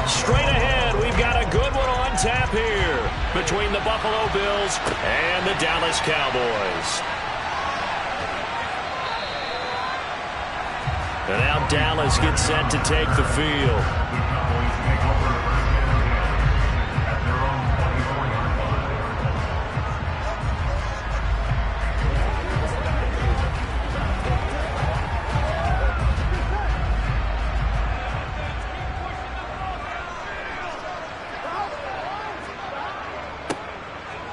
Straight ahead, we've got a good one on tap here between the Buffalo Bills and the Dallas Cowboys. And now Dallas gets set to take the field.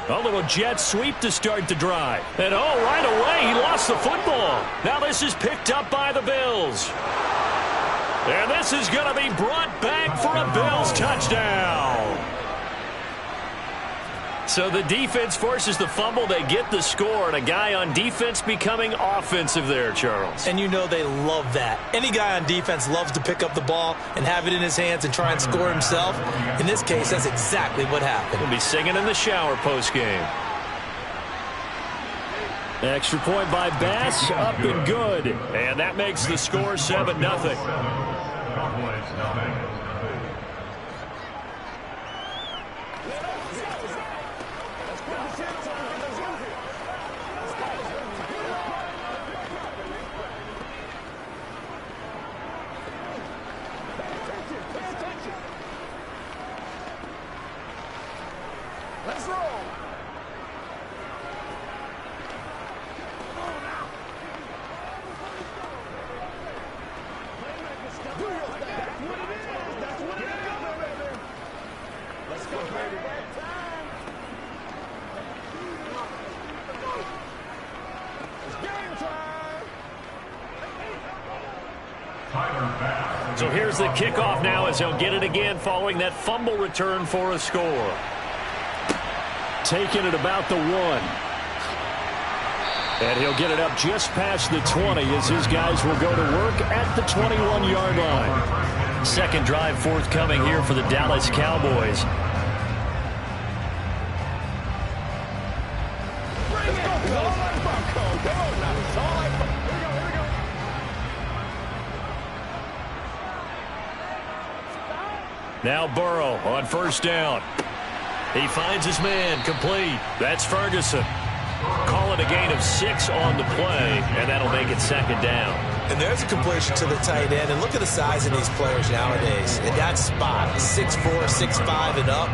A little jet sweep to start the drive. And right away, he lost the football. Now this is picked up by the Bills. And this is going to be brought back for a Bills touchdown. So the defense forces the fumble. They get the score, and a guy on defense becoming offensive there, Charles. And you know they love that. Any guy on defense loves to pick up the ball and have it in his hands and try and score himself. In this case, that's exactly what happened. He'll be singing in the shower postgame. Extra point by Bass, up and good. And that makes the score 7-0. Let's roll. Do your thing. That's what it is. That's what it is, baby. Let's go, baby. It's game time. So here's the kickoff now as he'll get it again following that fumble return for a score. Taking it about the 1. And he'll get it up just past the 20 as his guys will go to work at the 21-yard line. Second drive forthcoming here for the Dallas Cowboys. Now Burrow on first down. He finds his man, complete. That's Ferguson. Call it a gain of 6 on the play, and that'll make it second down. And there's a completion to the tight end. And look at the size of these players nowadays. In that spot, 6'4", 6'5", and up.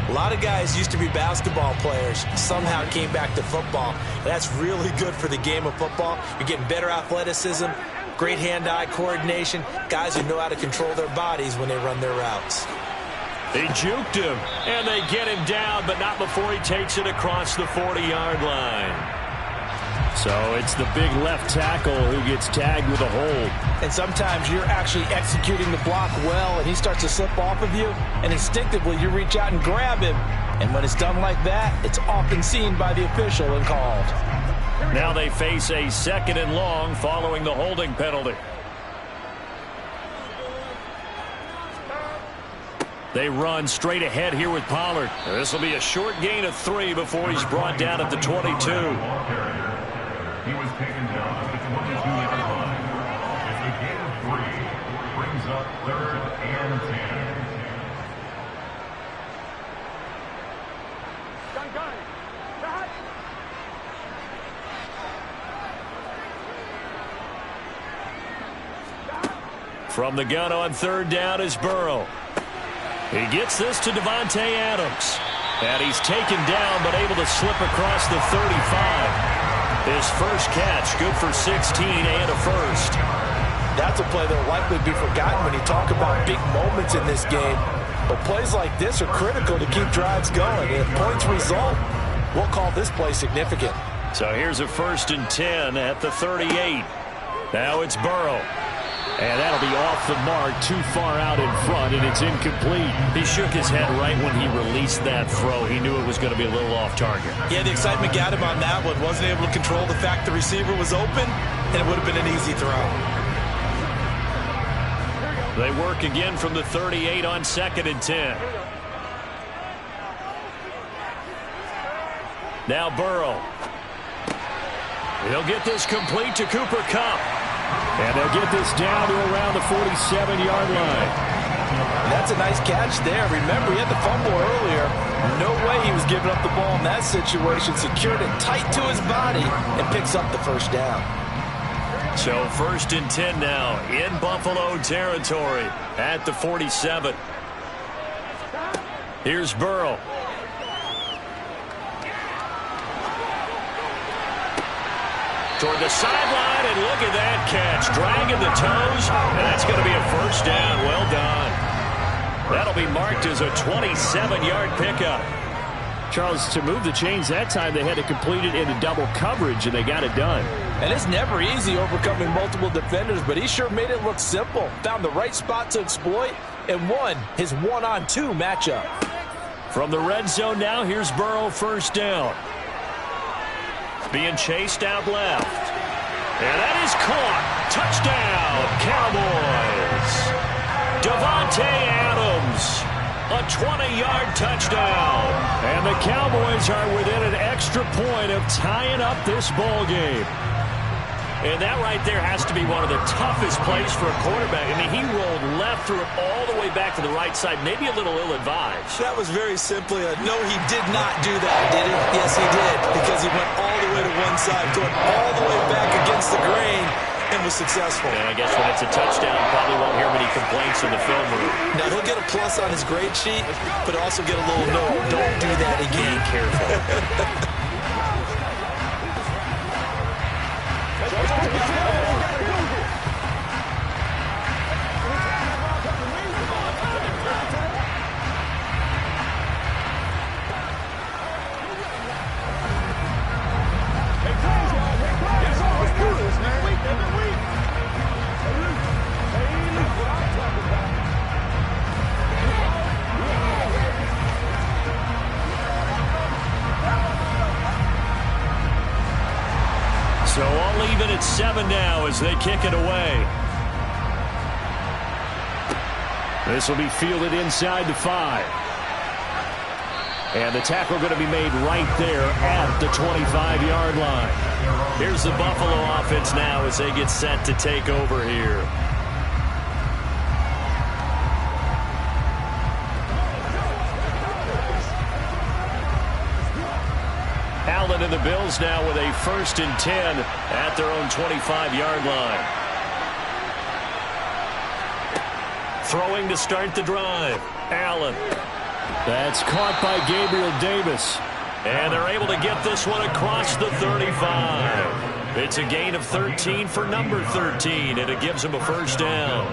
A lot of guys used to be basketball players, somehow came back to football. That's really good for the game of football. You're getting better athleticism, great hand-eye coordination, guys who know how to control their bodies when they run their routes. They juked him, and they get him down, but not before he takes it across the 40-yard line. So it's the big left tackle who gets tagged with a hold. And sometimes you're actually executing the block well, and he starts to slip off of you, and instinctively you reach out and grab him. And when it's done like that, it's often seen by the official and called. Now they face a 2nd and long following the holding penalty. They run straight ahead here with Pollard. This will be a short gain of 3 before he's brought down at the 22. He was taken down at the 22-yard line. It's a gain of 3. Brings up 3rd and 10. From the gun on 3rd down is Burrow. He gets this to Davante Adams. And he's taken down but able to slip across the 35. His first catch, good for 16 and a first. That's a play that will likely be forgotten when you talk about big moments in this game. But plays like this are critical to keep drives going. If points result, we'll call this play significant. So here's a 1st and 10 at the 38. Now it's Burrow. And that'll be off the mark, too far out in front, and it's incomplete. He shook his head right when he released that throw. He knew it was going to be a little off target. Yeah, the excitement got him on that one. Wasn't able to control the fact the receiver was open, and it would have been an easy throw. They work again from the 38 on 2nd and 10. Now Burrow. He'll get this complete to Cooper Kupp. And they'll get this down to around the 47-yard line. That's a nice catch there. Remember, he had the fumble earlier. No way he was giving up the ball in that situation. Secured it tight to his body and picks up the first down. So 1st and 10 now in Buffalo territory at the 47. Here's Burrow. Toward the sideline, and look at that catch. Dragging the toes, and that's going to be a first down. Well done. That'll be marked as a 27-yard pickup. Charles, to move the chains that time, they had to complete it into double coverage, and they got it done. And it's never easy overcoming multiple defenders, but he sure made it look simple. Found the right spot to exploit and won his one-on-two matchup. From the red zone now, here's Burrow, first down. Being chased out left. And that is caught. Touchdown, Cowboys. Davante Adams. A 20-yard touchdown. And the Cowboys are within an extra point of tying up this ball game. And that right there has to be one of the toughest plays for a quarterback. I mean, he rolled left, threw it all the way back to the right side, maybe a little ill-advised. That was very simply a no, he did not do that, did he? Yes, he did, because he went all the way to one side, going all the way back against the grain, and was successful. And I guess when it's a touchdown, probably won't hear many complaints in the film room. Now, he'll get a plus on his grade sheet, but also get a little no, don't do that again. Be careful. So all even at 7 now as they kick it away. This will be fielded inside the 5. And the tackle going to be made right there at the 25-yard line. Here's the Buffalo offense now as they get set to take over here. Allen and the Bills now with a 1st and 10 at their own 25-yard line. Throwing to start the drive. Allen. That's caught by Gabriel Davis. And they're able to get this one across the 35. It's a gain of 13 for number 13, and it gives them a first down.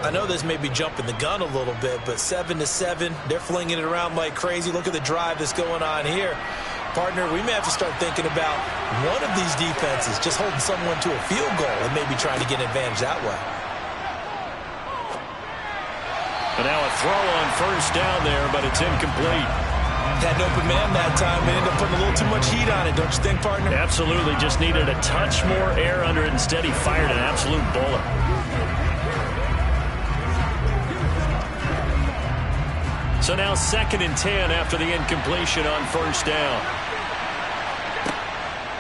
I know this may be jumping the gun a little bit, but 7-7, they're flinging it around like crazy. Look at the drive that's going on here. Partner, we may have to start thinking about one of these defenses just holding someone to a field goal and maybe trying to get an advantage that way. But now a throw on first down there, but it's incomplete. Had an open man that time. They ended up putting a little too much heat on it, don't you think, partner? Absolutely. Just needed a touch more air under it. Instead, he fired an absolute bullet. So now 2nd and 10 after the incompletion on first down.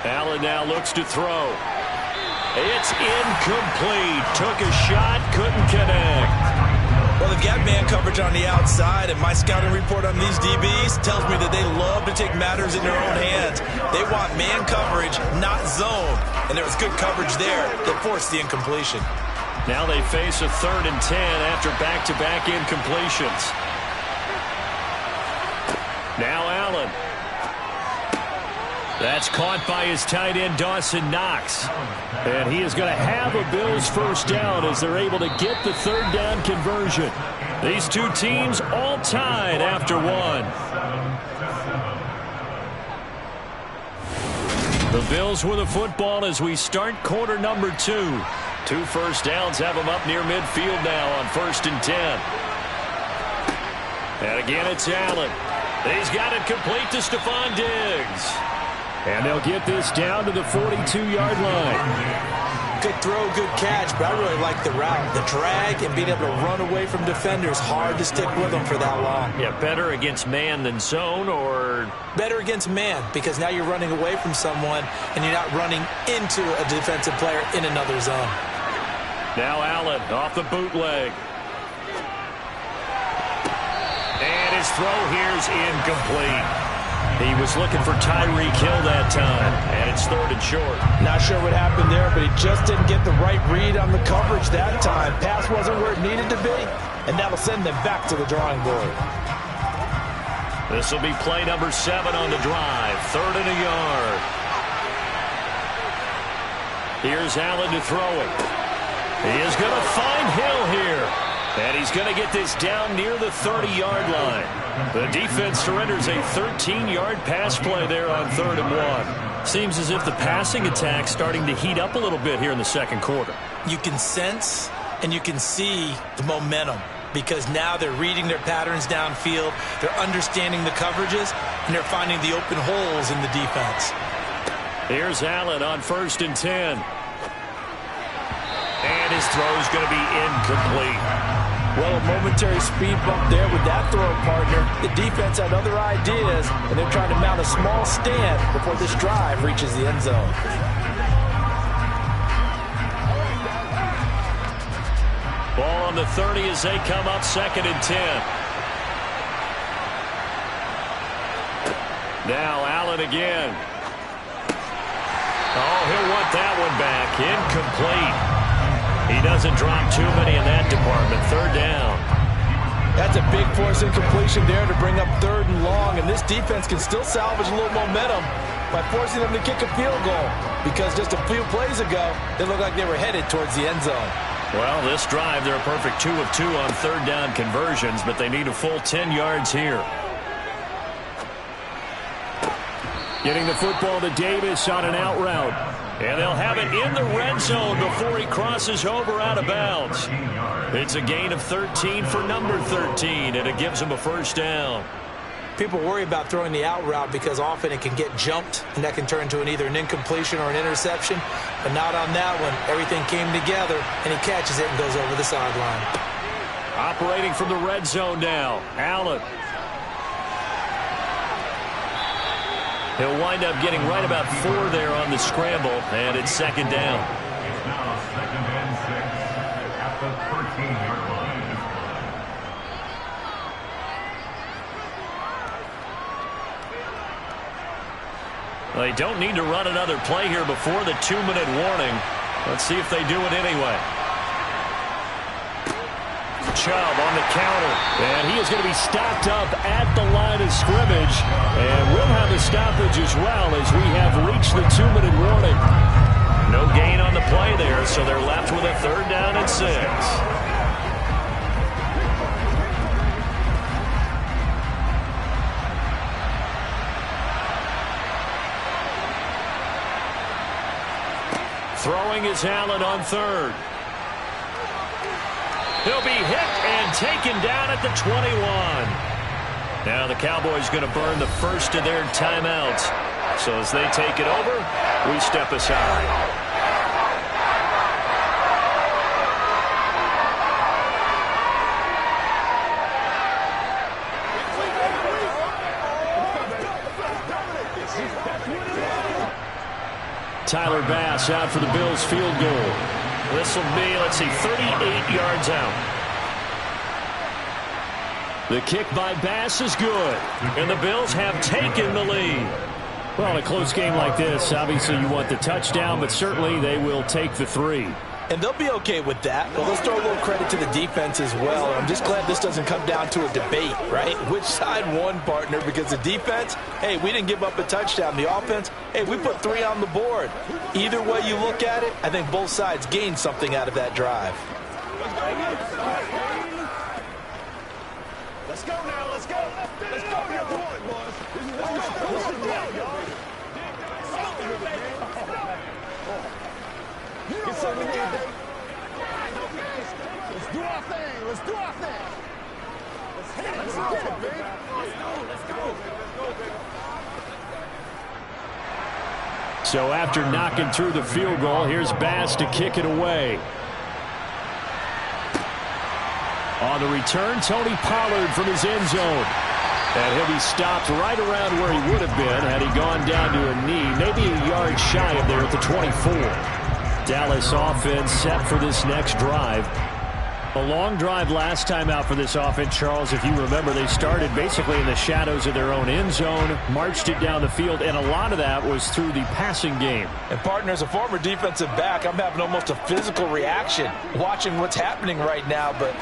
Allen now looks to throw. It's incomplete. Took a shot, couldn't connect. Well, they've got man coverage on the outside, and my scouting report on these DBs tells me that they love to take matters in their own hands. They want man coverage, not zone, and there was good coverage there that forced the incompletion. Now they face a 3rd and 10 after back-to-back incompletions. Now Allen. That's caught by his tight end, Dawson Knox. And he is going to have a Bills first down as they're able to get the 3rd down conversion. These two teams all tied after one. The Bills with the football as we start quarter number 2. 2 first downs have them up near midfield now on 1st and 10. And again, it's Allen. He's got it complete to Stephon Diggs. And they'll get this down to the 42-yard line. Good throw, good catch, but I really like the route. The drag and being able to run away from defenders, hard to stick with them for that long. Yeah, better against man than zone, or? Better against man, because now you're running away from someone and you're not running into a defensive player in another zone. Now Allen off the bootleg. And his throw here's incomplete. He was looking for Tyreek Hill that time, and it's 3rd and short. Not sure what happened there, but he just didn't get the right read on the coverage that time. Pass wasn't where it needed to be, and that'll send them back to the drawing board. This will be play number 7 on the drive. 3rd and a yard. Here's Allen to throw it. He is going to find Hill here. And he's going to get this down near the 30-yard line. The defense surrenders a 13-yard pass play there on 3rd and 1. Seems as if the passing attack's starting to heat up a little bit here in the second quarter. You can sense and you can see the momentum because now they're reading their patterns downfield, they're understanding the coverages, and they're finding the open holes in the defense. Here's Allen on 1st and 10. And his throw's going to be incomplete. Well, a momentary speed bump there with that throw partner. The defense had other ideas, and they're trying to mount a small stand before this drive reaches the end zone. Ball on the 30 as they come up 2nd and 10. Now Allen again. Oh, he'll want that one back. Incomplete. He doesn't drop too many in that department. 3rd down. That's a big force incompletion there to bring up 3rd and long, and this defense can still salvage a little momentum by forcing them to kick a field goal because just a few plays ago, they looked like they were headed towards the end zone. Well, this drive, they're a perfect 2 of 2 on 3rd down conversions, but they need a full 10 yards here. Getting the football to Davis on an out route. And they'll have it in the red zone before he crosses over out of bounds. It's a gain of 13 for number 13, and it gives him a 1st down. People worry about throwing the out route because often it can get jumped, and that can turn into either an incompletion or an interception. But not on that one. Everything came together, and he catches it and goes over the sideline. Operating from the red zone now, Allen. He'll wind up getting right about 4 there on the scramble, and it's 2nd down. It's now 2nd and 6 at the 13-yard line. They don't need to run another play here before the 2-minute warning. Let's see if they do it anyway. Chubb on the counter, and he is going to be stopped up at the line of scrimmage, and we'll have a stoppage as well as we have reached the 2-minute warning. No gain on the play there, so they're left with a 3rd down and 6. Throwing is Allen on 3rd. He'll be hit and taken down at the 21. Now the Cowboys going to burn the first of their timeouts. So as they take it over, we step aside. Tyler Bass out for the Bills field goal. This will be, let's see, 38 yards out. The kick by Bass is good, and the Bills have taken the lead. Well, in a close game like this, obviously you want the touchdown, but certainly they will take the 3. And they'll be okay with that. But let's throw a little credit to the defense as well. I'm just glad this doesn't come down to a debate, right? Which side won, partner? Because the defense, hey, we didn't give up a touchdown. The offense, hey, we put 3 on the board. Either way you look at it, I think both sides gained something out of that drive. Let's go now, let's go. Let's go now, boys. Let's go. Get something here, Dave. Let's do our thing. Let's do our thing. Let's hit it. Let's go, baby. Let's go, baby. So after knocking through the field goal, here's Bass to kick it away. On the return, Tony Pollard from his end zone. And he'll be stopped right around where he would have been had he gone down to a knee, maybe a yard shy of there at the 24. Dallas offense set for this next drive. A long drive last time out for this offense, Charles. If you remember, they started basically in the shadows of their own end zone, marched it down the field, and a lot of that was through the passing game. And, partner, as a former defensive back, I'm having almost a physical reaction watching what's happening right now, but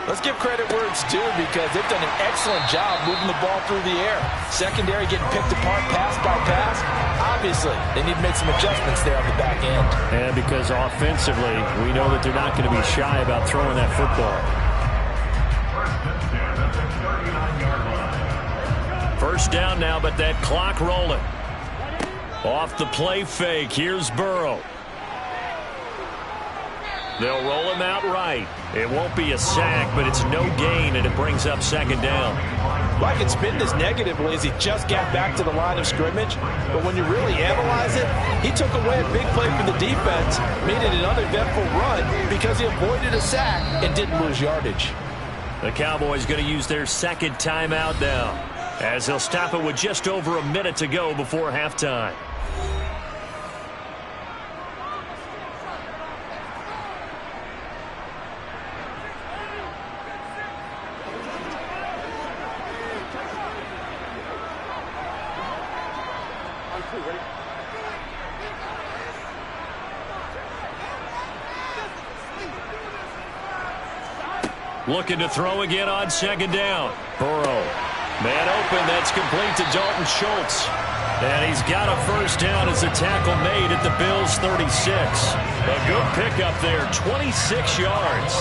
let's give credit where it's due because they've done an excellent job moving the ball through the air. Secondary getting picked apart pass by pass. Obviously, they need to make some adjustments there on the back end. And because offensively, we know that they're not going to be shy about throwing that football. First down now, but that clock rolling. Off the play fake, here's Burrow. They'll roll him out right. It won't be a sack, but it's no gain, and it brings up second down. Well, I can spin this negatively as he just got back to the line of scrimmage, but when you really analyze it, he took away a big play for the defense, made it an uneventful run because he avoided a sack and didn't lose yardage. The Cowboys going to use their second timeout now, as they'll stop it with just over a minute to go before halftime. Looking to throw again on second down. Burrow. Man open. That's complete to Dalton Schultz. And he's got a first down as the tackle made at the Bills' 36. A good pickup there. 26 yards.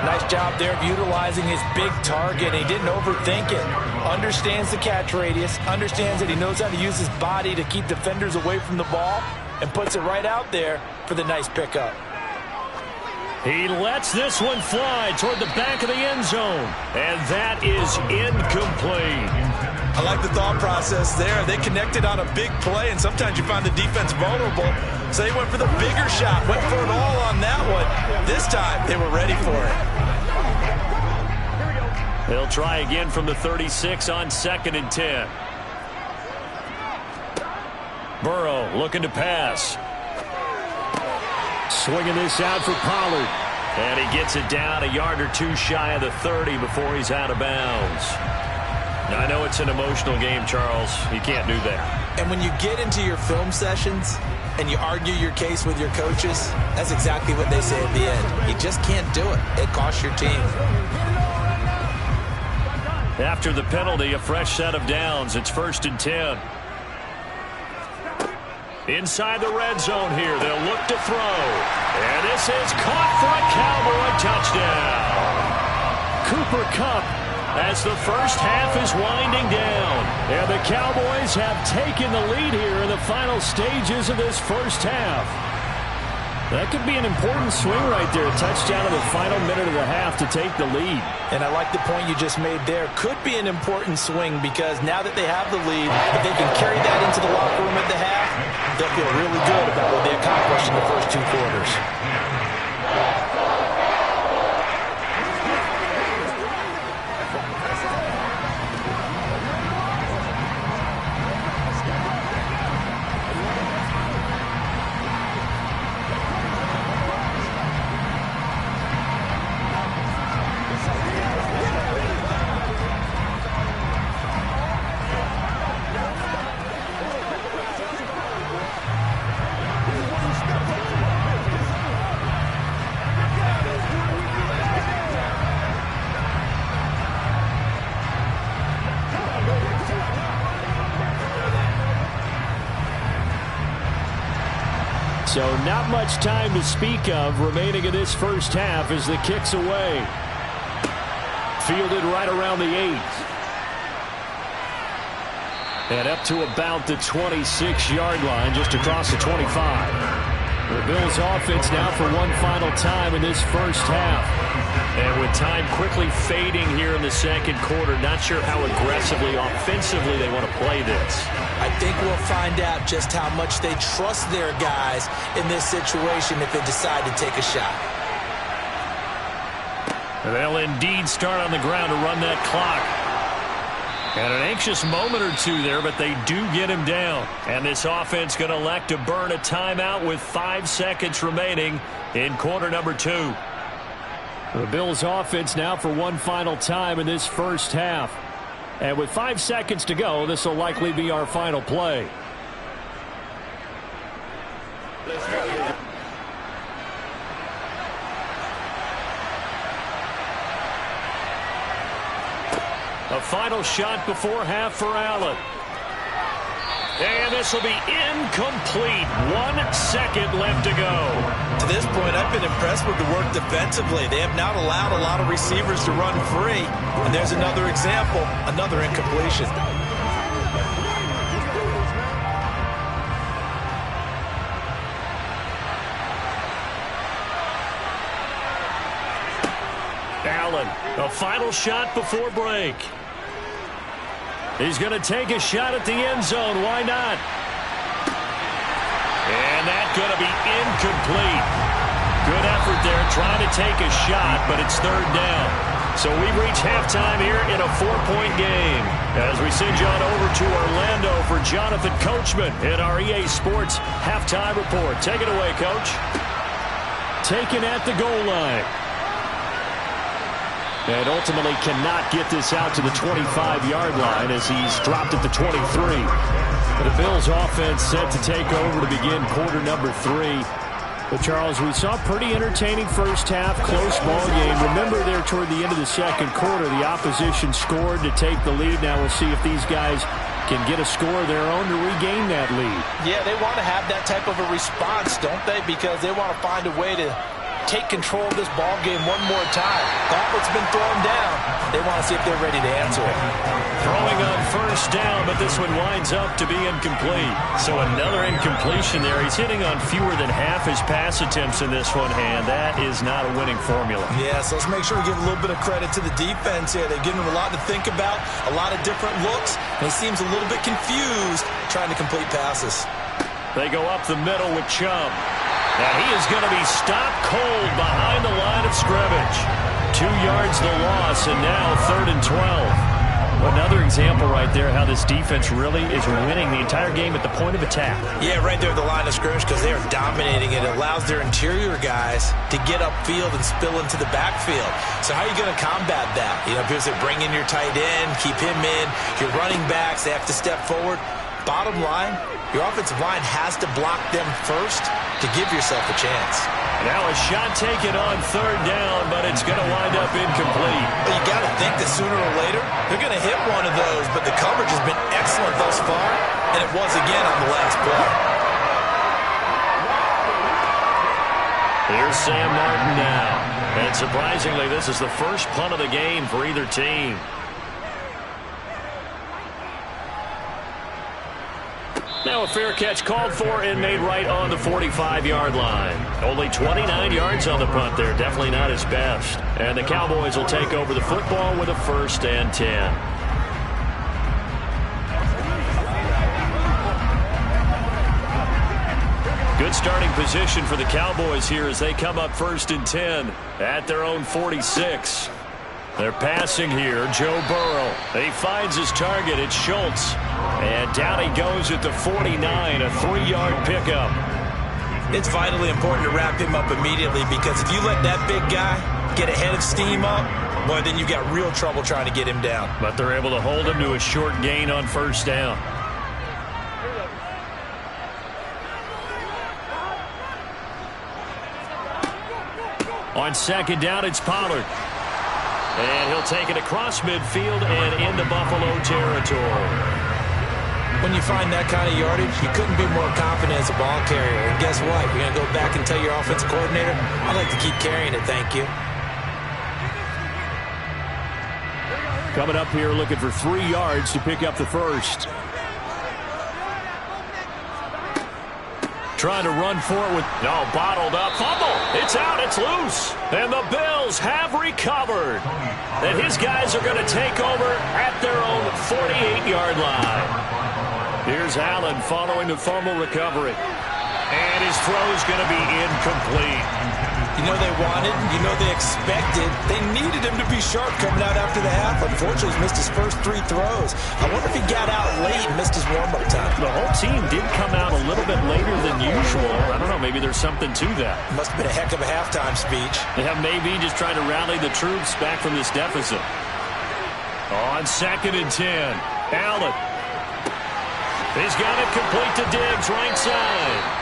Nice job there of utilizing his big target. He didn't overthink it. Understands the catch radius. Understands that he knows how to use his body to keep defenders away from the ball. And puts it right out there for the nice pickup. He lets this one fly toward the back of the end zone. And that is incomplete. I like the thought process there. They connected on a big play, and sometimes you find the defense vulnerable. So they went for the bigger shot, went for it all on that one. This time, they were ready for it. They'll try again from the 36 on 2nd and 10. Burrow looking to pass. Swinging this out for Pollard. And he gets it down a yard or two shy of the 30 before he's out of bounds. Now, I know it's an emotional game, Charles. You can't do that. And when you get into your film sessions and you argue your case with your coaches, that's exactly what they say at the end. You just can't do it. It costs your team. After the penalty, a fresh set of downs. It's 1st and 10. Inside the red zone here, they'll look to throw. And this is caught for a Cowboy touchdown. Cooper Kupp as the first half is winding down. And the Cowboys have taken the lead here in the final stages of this first half. That could be an important swing right there. A touchdown in the final minute of the half to take the lead. And I like the point you just made there. Could be an important swing because now that they have the lead, if they can carry that into the locker room at the half, they'll feel really good about what they accomplished in the first 2 quarters. So not much time to speak of remaining in this first half as the kick's away. Fielded right around the 8. And up to about the 26-yard line, just across the 25. The Bills offense now for one final time in this first half. And with time quickly fading here in the second quarter, not sure how aggressively, offensively they want to play this. I think we'll find out just how much they trust their guys in this situation if they decide to take a shot. They'll indeed start on the ground to run that clock. And an anxious moment or two there, but they do get him down. And this offense going to elect to burn a timeout with 5 seconds remaining in quarter number 2. The Bills offense now for one final time in this first half. And with 5 seconds to go, this will likely be our final play. A final shot before half for Allen. And this will be incomplete. 1 second left to go. To this point, I've been impressed with the work defensively. They have not allowed a lot of receivers to run free. And there's another example, another incompletion. Allen, a final shot before break. He's going to take a shot at the end zone. Why not? And that's going to be incomplete. Good effort there trying to take a shot, but it's third down. So we've reached halftime here in a 4-point game. As we send you on over to Orlando for Jonathan Coachman in our EA Sports halftime report. Take it away, Coach. Taken at the goal line. And ultimately cannot get this out to the 25-yard line as he's dropped at the 23. The Bills offense set to take over to begin quarter number 3. But, Charles, we saw a pretty entertaining first half, close ball game. Remember there toward the end of the second quarter, the opposition scored to take the lead. Now we'll see if these guys can get a score of their own to regain that lead. Yeah, they want to have that type of a response, don't they? Because they want to find a way to take control of this ball game one more time. Gauntlet's been thrown down. They want to see if they're ready to answer it. Throwing on first down, but this one winds up to be incomplete. So another incompletion there. He's hitting on fewer than half his pass attempts in this one, and that is not a winning formula. Yeah, so let's make sure we give a little bit of credit to the defense here. They've given him a lot to think about, a lot of different looks, and he seems a little bit confused trying to complete passes. They go up the middle with Chubb. And he is going to be stopped cold behind the line of scrimmage. 2 yards the loss, and now 3rd and 12. Another example right there how this defense really is winning the entire game at the point of attack. Yeah, right there at the line of scrimmage because they are dominating. It allows their interior guys to get upfield and spill into the backfield. So how are you going to combat that? You know, people say bring in your tight end, keep him in. Your running backs, they have to step forward. Bottom line, your offensive line has to block them first to give yourself a chance. Now a shot taken on 3rd down, but it's going to wind up incomplete. But you got to think that sooner or later, they're going to hit one of those, but the coverage has been excellent thus far, and it was again on the last play. Here's Sam Martin now. And surprisingly, this is the first punt of the game for either team. Now a fair catch called for and made right on the 45-yard line. Only 29 yards on the punt there. Definitely not his best. And the Cowboys will take over the football with a 1st and 10. Good starting position for the Cowboys here as they come up 1st and 10 at their own 46. They're passing here. Joe Burrow. He finds his target. It's Schultz. And down he goes at the 49, a 3-yard pickup. It's vitally important to wrap him up immediately because if you let that big guy get ahead of steam up, boy, then you've got real trouble trying to get him down. But they're able to hold him to a short gain on 1st down. On 2nd down, it's Pollard. And he'll take it across midfield and into Buffalo territory. When you find that kind of yardage, you couldn't be more confident as a ball carrier. And guess what? You're going to go back and tell your offensive coordinator, I'd like to keep carrying it, thank you. Coming up here looking for 3 yards to pick up the 1st. Trying to run for it with bottled up. Fumble. It's out. It's loose. And the Bills have recovered. And his guys are going to take over at their own 48-yard line. Here's Allen following the fumble recovery. And his throw is going to be incomplete. You know they wanted, you know they expected. They needed him to be sharp coming out after the half. Unfortunately, he's missed his first 3 throws. I wonder if he got out late and missed his warm-up time. The whole team did come out a little bit later than usual. I don't know, maybe there's something to that. Must have been a heck of a halftime speech. Yeah, maybe just trying to rally the troops back from this deficit. On 2nd and 10, Allen. He's got it complete to Diggs, right side.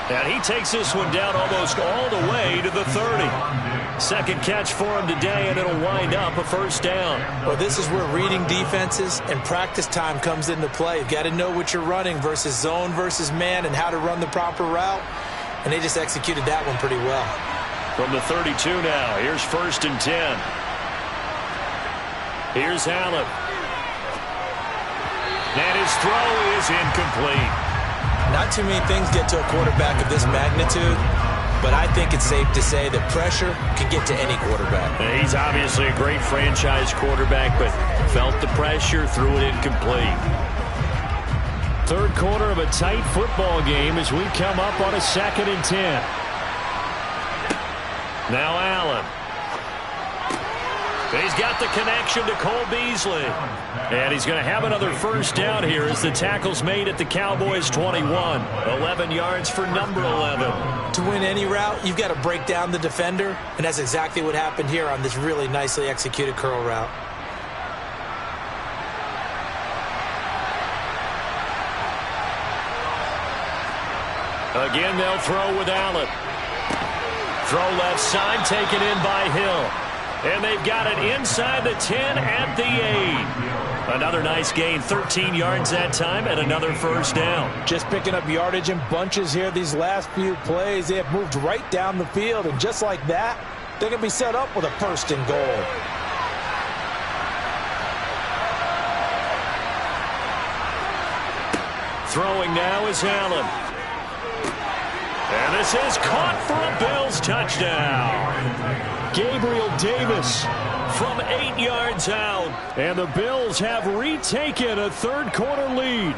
And he takes this one down almost all the way to the 30. Second catch for him today, and it'll wind up a first down. Well, this is where reading defenses and practice time comes into play. You've got to know what you're running versus zone versus man and how to run the proper route. And they just executed that one pretty well. From the 32 now, here's 1st and 10. Here's Allen. And his throw is incomplete. Not too many things get to a quarterback of this magnitude, but I think it's safe to say that pressure can get to any quarterback. He's obviously a great franchise quarterback, but felt the pressure, threw it incomplete. Third quarter of a tight football game as we come up on a 2nd and 10. Now Allen. He's got the connection to Cole Beasley. And he's going to have another first down here as the tackle's made at the Cowboys' 21. 11 yards for number 11. To win any route, you've got to break down the defender, and that's exactly what happened here on this really nicely executed curl route. Again, they'll throw with Allen. Throw left side, taken in by Hill. And they've got it inside the 10 at the 8. Another nice gain, 13 yards that time, and another first down. Just picking up yardage in bunches here these last few plays. They have moved right down the field, and just like that, they're going to be set up with a 1st and goal. Throwing now is Allen. And this is caught for a Bills touchdown. Gabriel Davis from 8 yards out. And the Bills have retaken a third-quarter lead.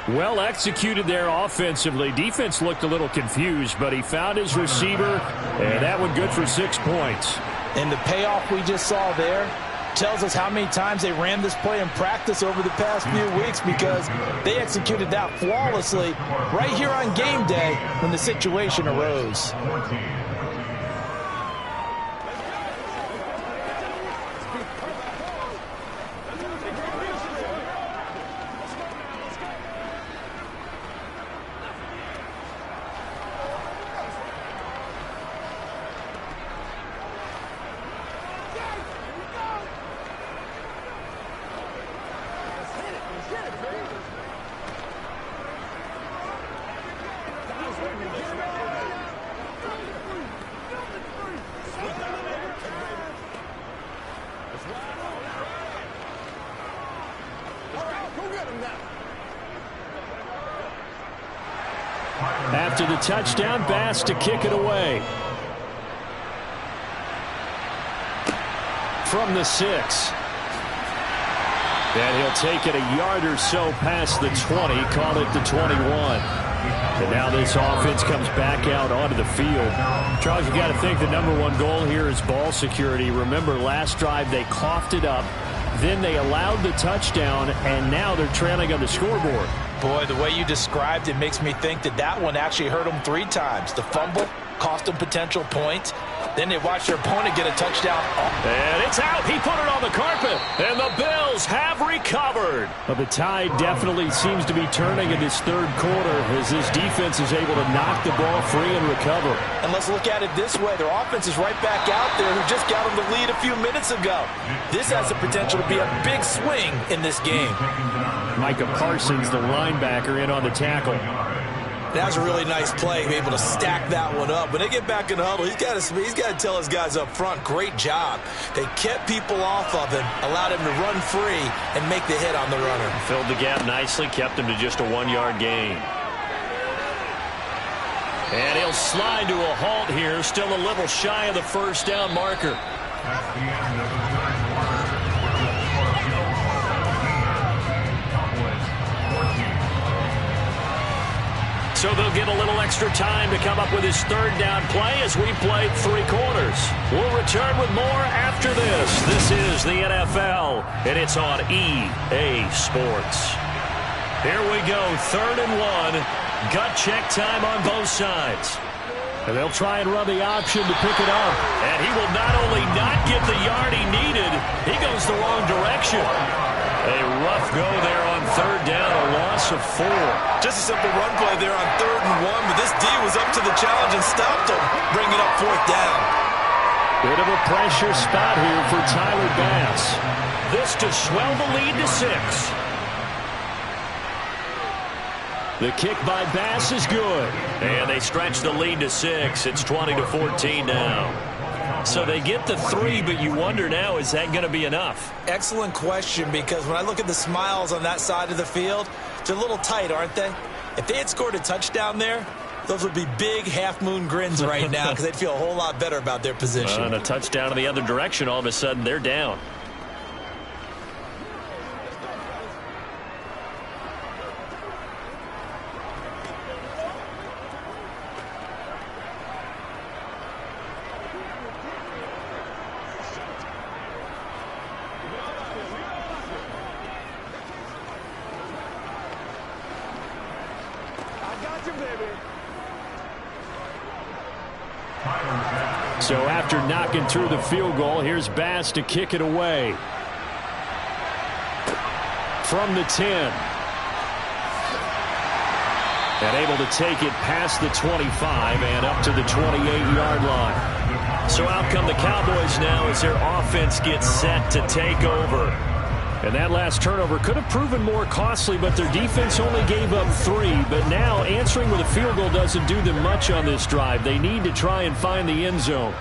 Well executed there offensively. Defense looked a little confused, but he found his receiver, and that one good for 6 points. And the payoff we just saw there tells us how many times they ran this play in practice over the past few weeks, because they executed that flawlessly right here on game day when the situation arose. After the touchdown, Bass to kick it away. From the 6. And he'll take it a yard or so past the 20, call it the 21. And now this offense comes back out onto the field. Charles, you got to think the #1 goal here is ball security. Remember, last drive they coughed it up. Then they allowed the touchdown, and now they're trailing on the scoreboard. Boy, the way you described it makes me think that that one actually hurt them 3 times. The fumble cost them potential points. Then they watched their opponent get a touchdown. And it's out. He put it on the carpet. And the Bills have recovered. But the tide definitely seems to be turning in this third quarter as this defense is able to knock the ball free and recover. And let's look at it this way. Their offense is right back out there who just got them the lead a few minutes ago. This has the potential to be a big swing in this game. Micah Parsons, the linebacker, in on the tackle. That was a really nice play, be able to stack that one up. When they get back in the huddle, he's got to tell his guys up front, great job. They kept people off of him, allowed him to run free and make the hit on the runner. Filled the gap nicely, kept him to just a 1-yard gain. And he'll slide to a halt here, still a little shy of the first down marker. That's the end of the third quarter. Cowboys 14. So they'll get a little extra time to come up with his third down play as we played 3 quarters. We'll return with more after this. This is the NFL, and it's on EA Sports. Here we go, 3rd and 1. Gut check time on both sides. And they'll try and run the option to pick it up. And he will not only not get the yard he needed, he goes the wrong direction. A rough go there on 3rd down, a loss of 4. Just a simple run play there on 3rd and 1, but this D was up to the challenge and stopped him, bringing up 4th down. Bit of a pressure spot here for Tyler Bass. This to swell the lead to 6. The kick by Bass is good. And they stretch the lead to 6. It's 20-14 now. So they get the 3, but you wonder now, is that going to be enough? Excellent question, because when I look at the smiles on that side of the field, they're a little tight, aren't they? If they had scored a touchdown there, those would be big half-moon grins right now because they'd feel a whole lot better about their position. And a touchdown in the other direction, all of a sudden they're down. So after knocking through the field goal, here's Bass to kick it away. From the 10. And able to take it past the 25 and up to the 28-yard line. So out come the Cowboys now as their offense gets set to take over. And that last turnover could have proven more costly, but their defense only gave up 3. But now answering with a field goal doesn't do them much on this drive. They need to try and find the end zone.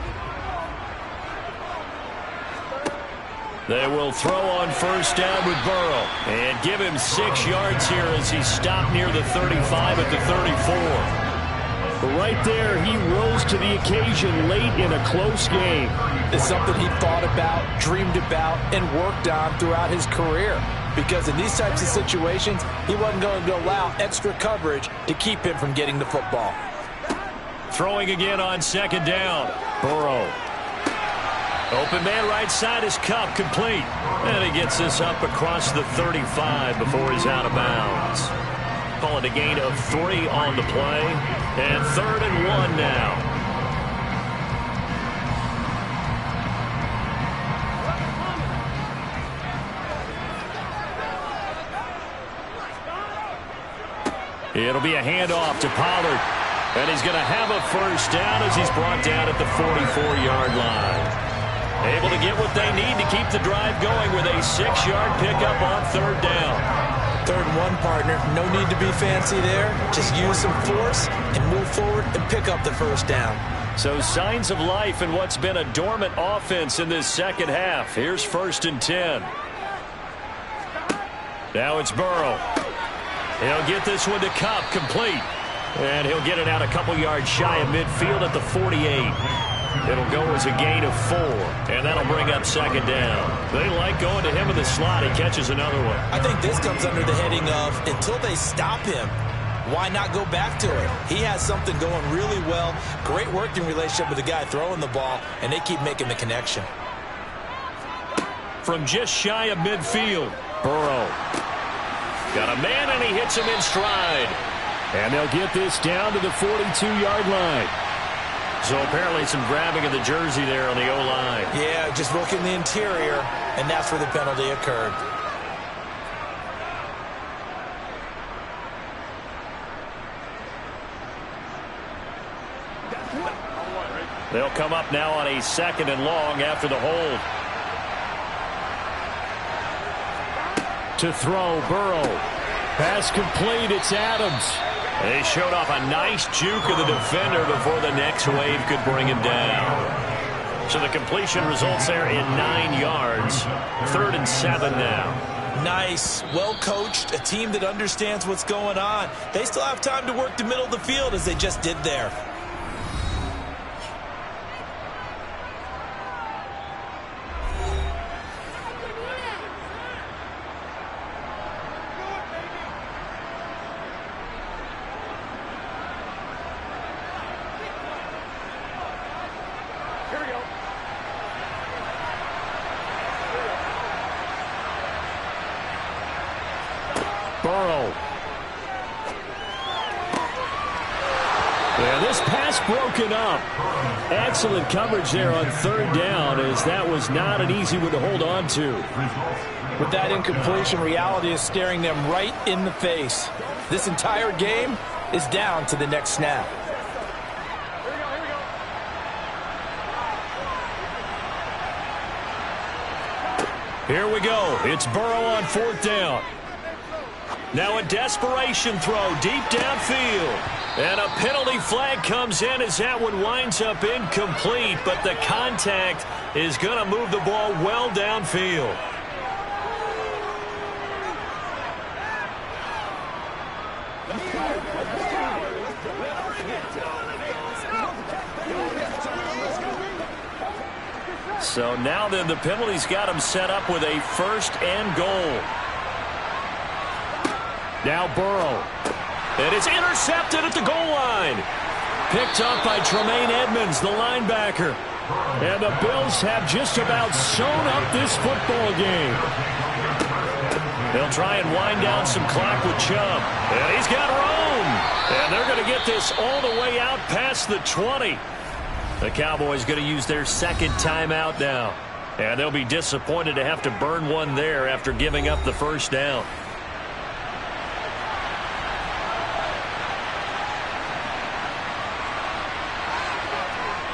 They will throw on 1st down with Burrow. And give him 6 yards here as he stopped near the 35 at the 34. But right there, he rose to the occasion late in a close game. It's something he thought about, dreamed about, and worked on throughout his career. Because in these types of situations, he wasn't going to allow extra coverage to keep him from getting the football. Throwing again on 2nd down. Burrow. Open man right side is Kupp, complete. And he gets this up across the 35 before he's out of bounds. Call it a gain of 3 on the play. And 3rd and 1 now. It'll be a handoff to Pollard. And he's going to have a 1st down as he's brought down at the 44-yard line. Able to get what they need to keep the drive going with a 6-yard pickup on 3rd down. 3rd and 1, partner. No need to be fancy there. Just use some force and move forward and pick up the 1st down. So signs of life in what's been a dormant offense in this second half. Here's 1st and 10. Now it's Burrow. He'll get this one to Kupp, complete. And he'll get it out a couple yards shy of midfield at the 48. It'll go as a gain of 4, and that'll bring up 2nd down. They like going to him in the slot. He catches another one. I think this comes under the heading of, until they stop him, why not go back to it? He has something going really well. Great working relationship with the guy throwing the ball, and they keep making the connection. From just shy of midfield, Burrow. Got a man, and he hits him in stride. And they'll get this down to the 42-yard line. So apparently some grabbing of the jersey there on the O-line. Yeah, just working the interior, and that's where the penalty occurred. They'll come up now on a 2nd and long after the hold. To throw, Burrow. Pass complete, it's Adams. They showed off a nice juke of the defender before the next wave could bring him down. So the completion results there in 9 yards. 3rd and 7 now. Nice, well coached, a team that understands what's going on. They still have time to work the middle of the field as they just did there. Burrow. And this pass broken up. Excellent coverage there on third down, as that was not an easy one to hold on to. With that incompletion, reality is staring them right in the face. This entire game is down to the next snap. Here we go. It's Burrow on fourth down. Now a desperation throw deep downfield. And a penalty flag comes in as that one winds up incomplete, but the contact is going to move the ball well downfield. So now then the penalty's got him set up with a first and goal. Now Burrow. And it's intercepted at the goal line. Picked up by Tremaine Edmonds, the linebacker. And the Bills have just about sewn up this football game. They'll try and wind down some clock with Chubb. And he's got room. And they're going to get this all the way out past the 20. The Cowboys going to use their second timeout now. And they'll be disappointed to have to burn one there after giving up the first down.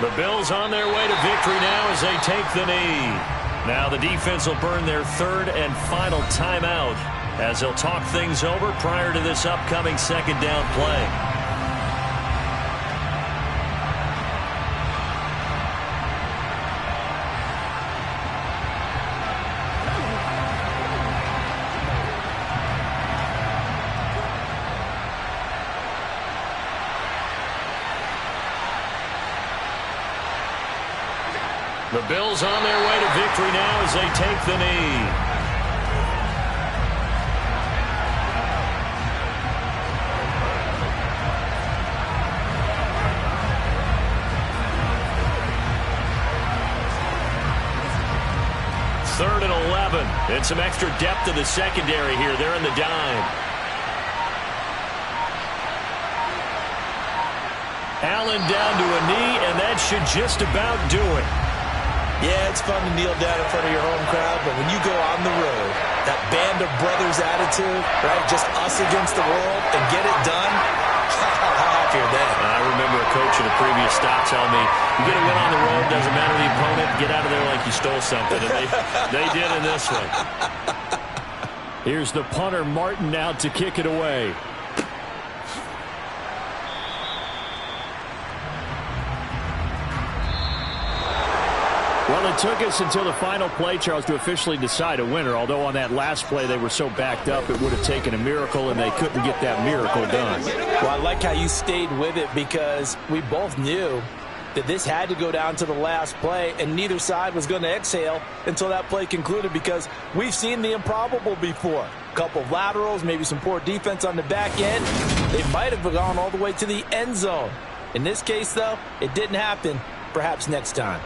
The Bills on their way to victory now as they take the knee. Now the defense will burn their third and final timeout as they'll talk things over prior to this upcoming second down play. The Bills on their way to victory now as they take the knee. Third and 11. And some extra depth to the secondary here. They're in the dime. Allen down to a knee, and that should just about do it. Yeah, it's fun to kneel down in front of your home crowd, but when you go on the road, that band of brothers attitude, right, just us against the world, and get it done, how happy are they? I remember a coach at a previous stop telling me, you get a win on the road, doesn't matter the opponent, get out of there like you stole something. And they did in this one. Here's the punter, Martin, out to kick it away. Well, it took us until the final play, Charles, to officially decide a winner, although on that last play they were so backed up it would have taken a miracle, and they couldn't get that miracle done. Well, I like how you stayed with it because we both knew that this had to go down to the last play, and neither side was going to exhale until that play concluded because we've seen the improbable before. A couple of laterals, maybe some poor defense on the back end. They might have gone all the way to the end zone. In this case, though, it didn't happen. Perhaps next time.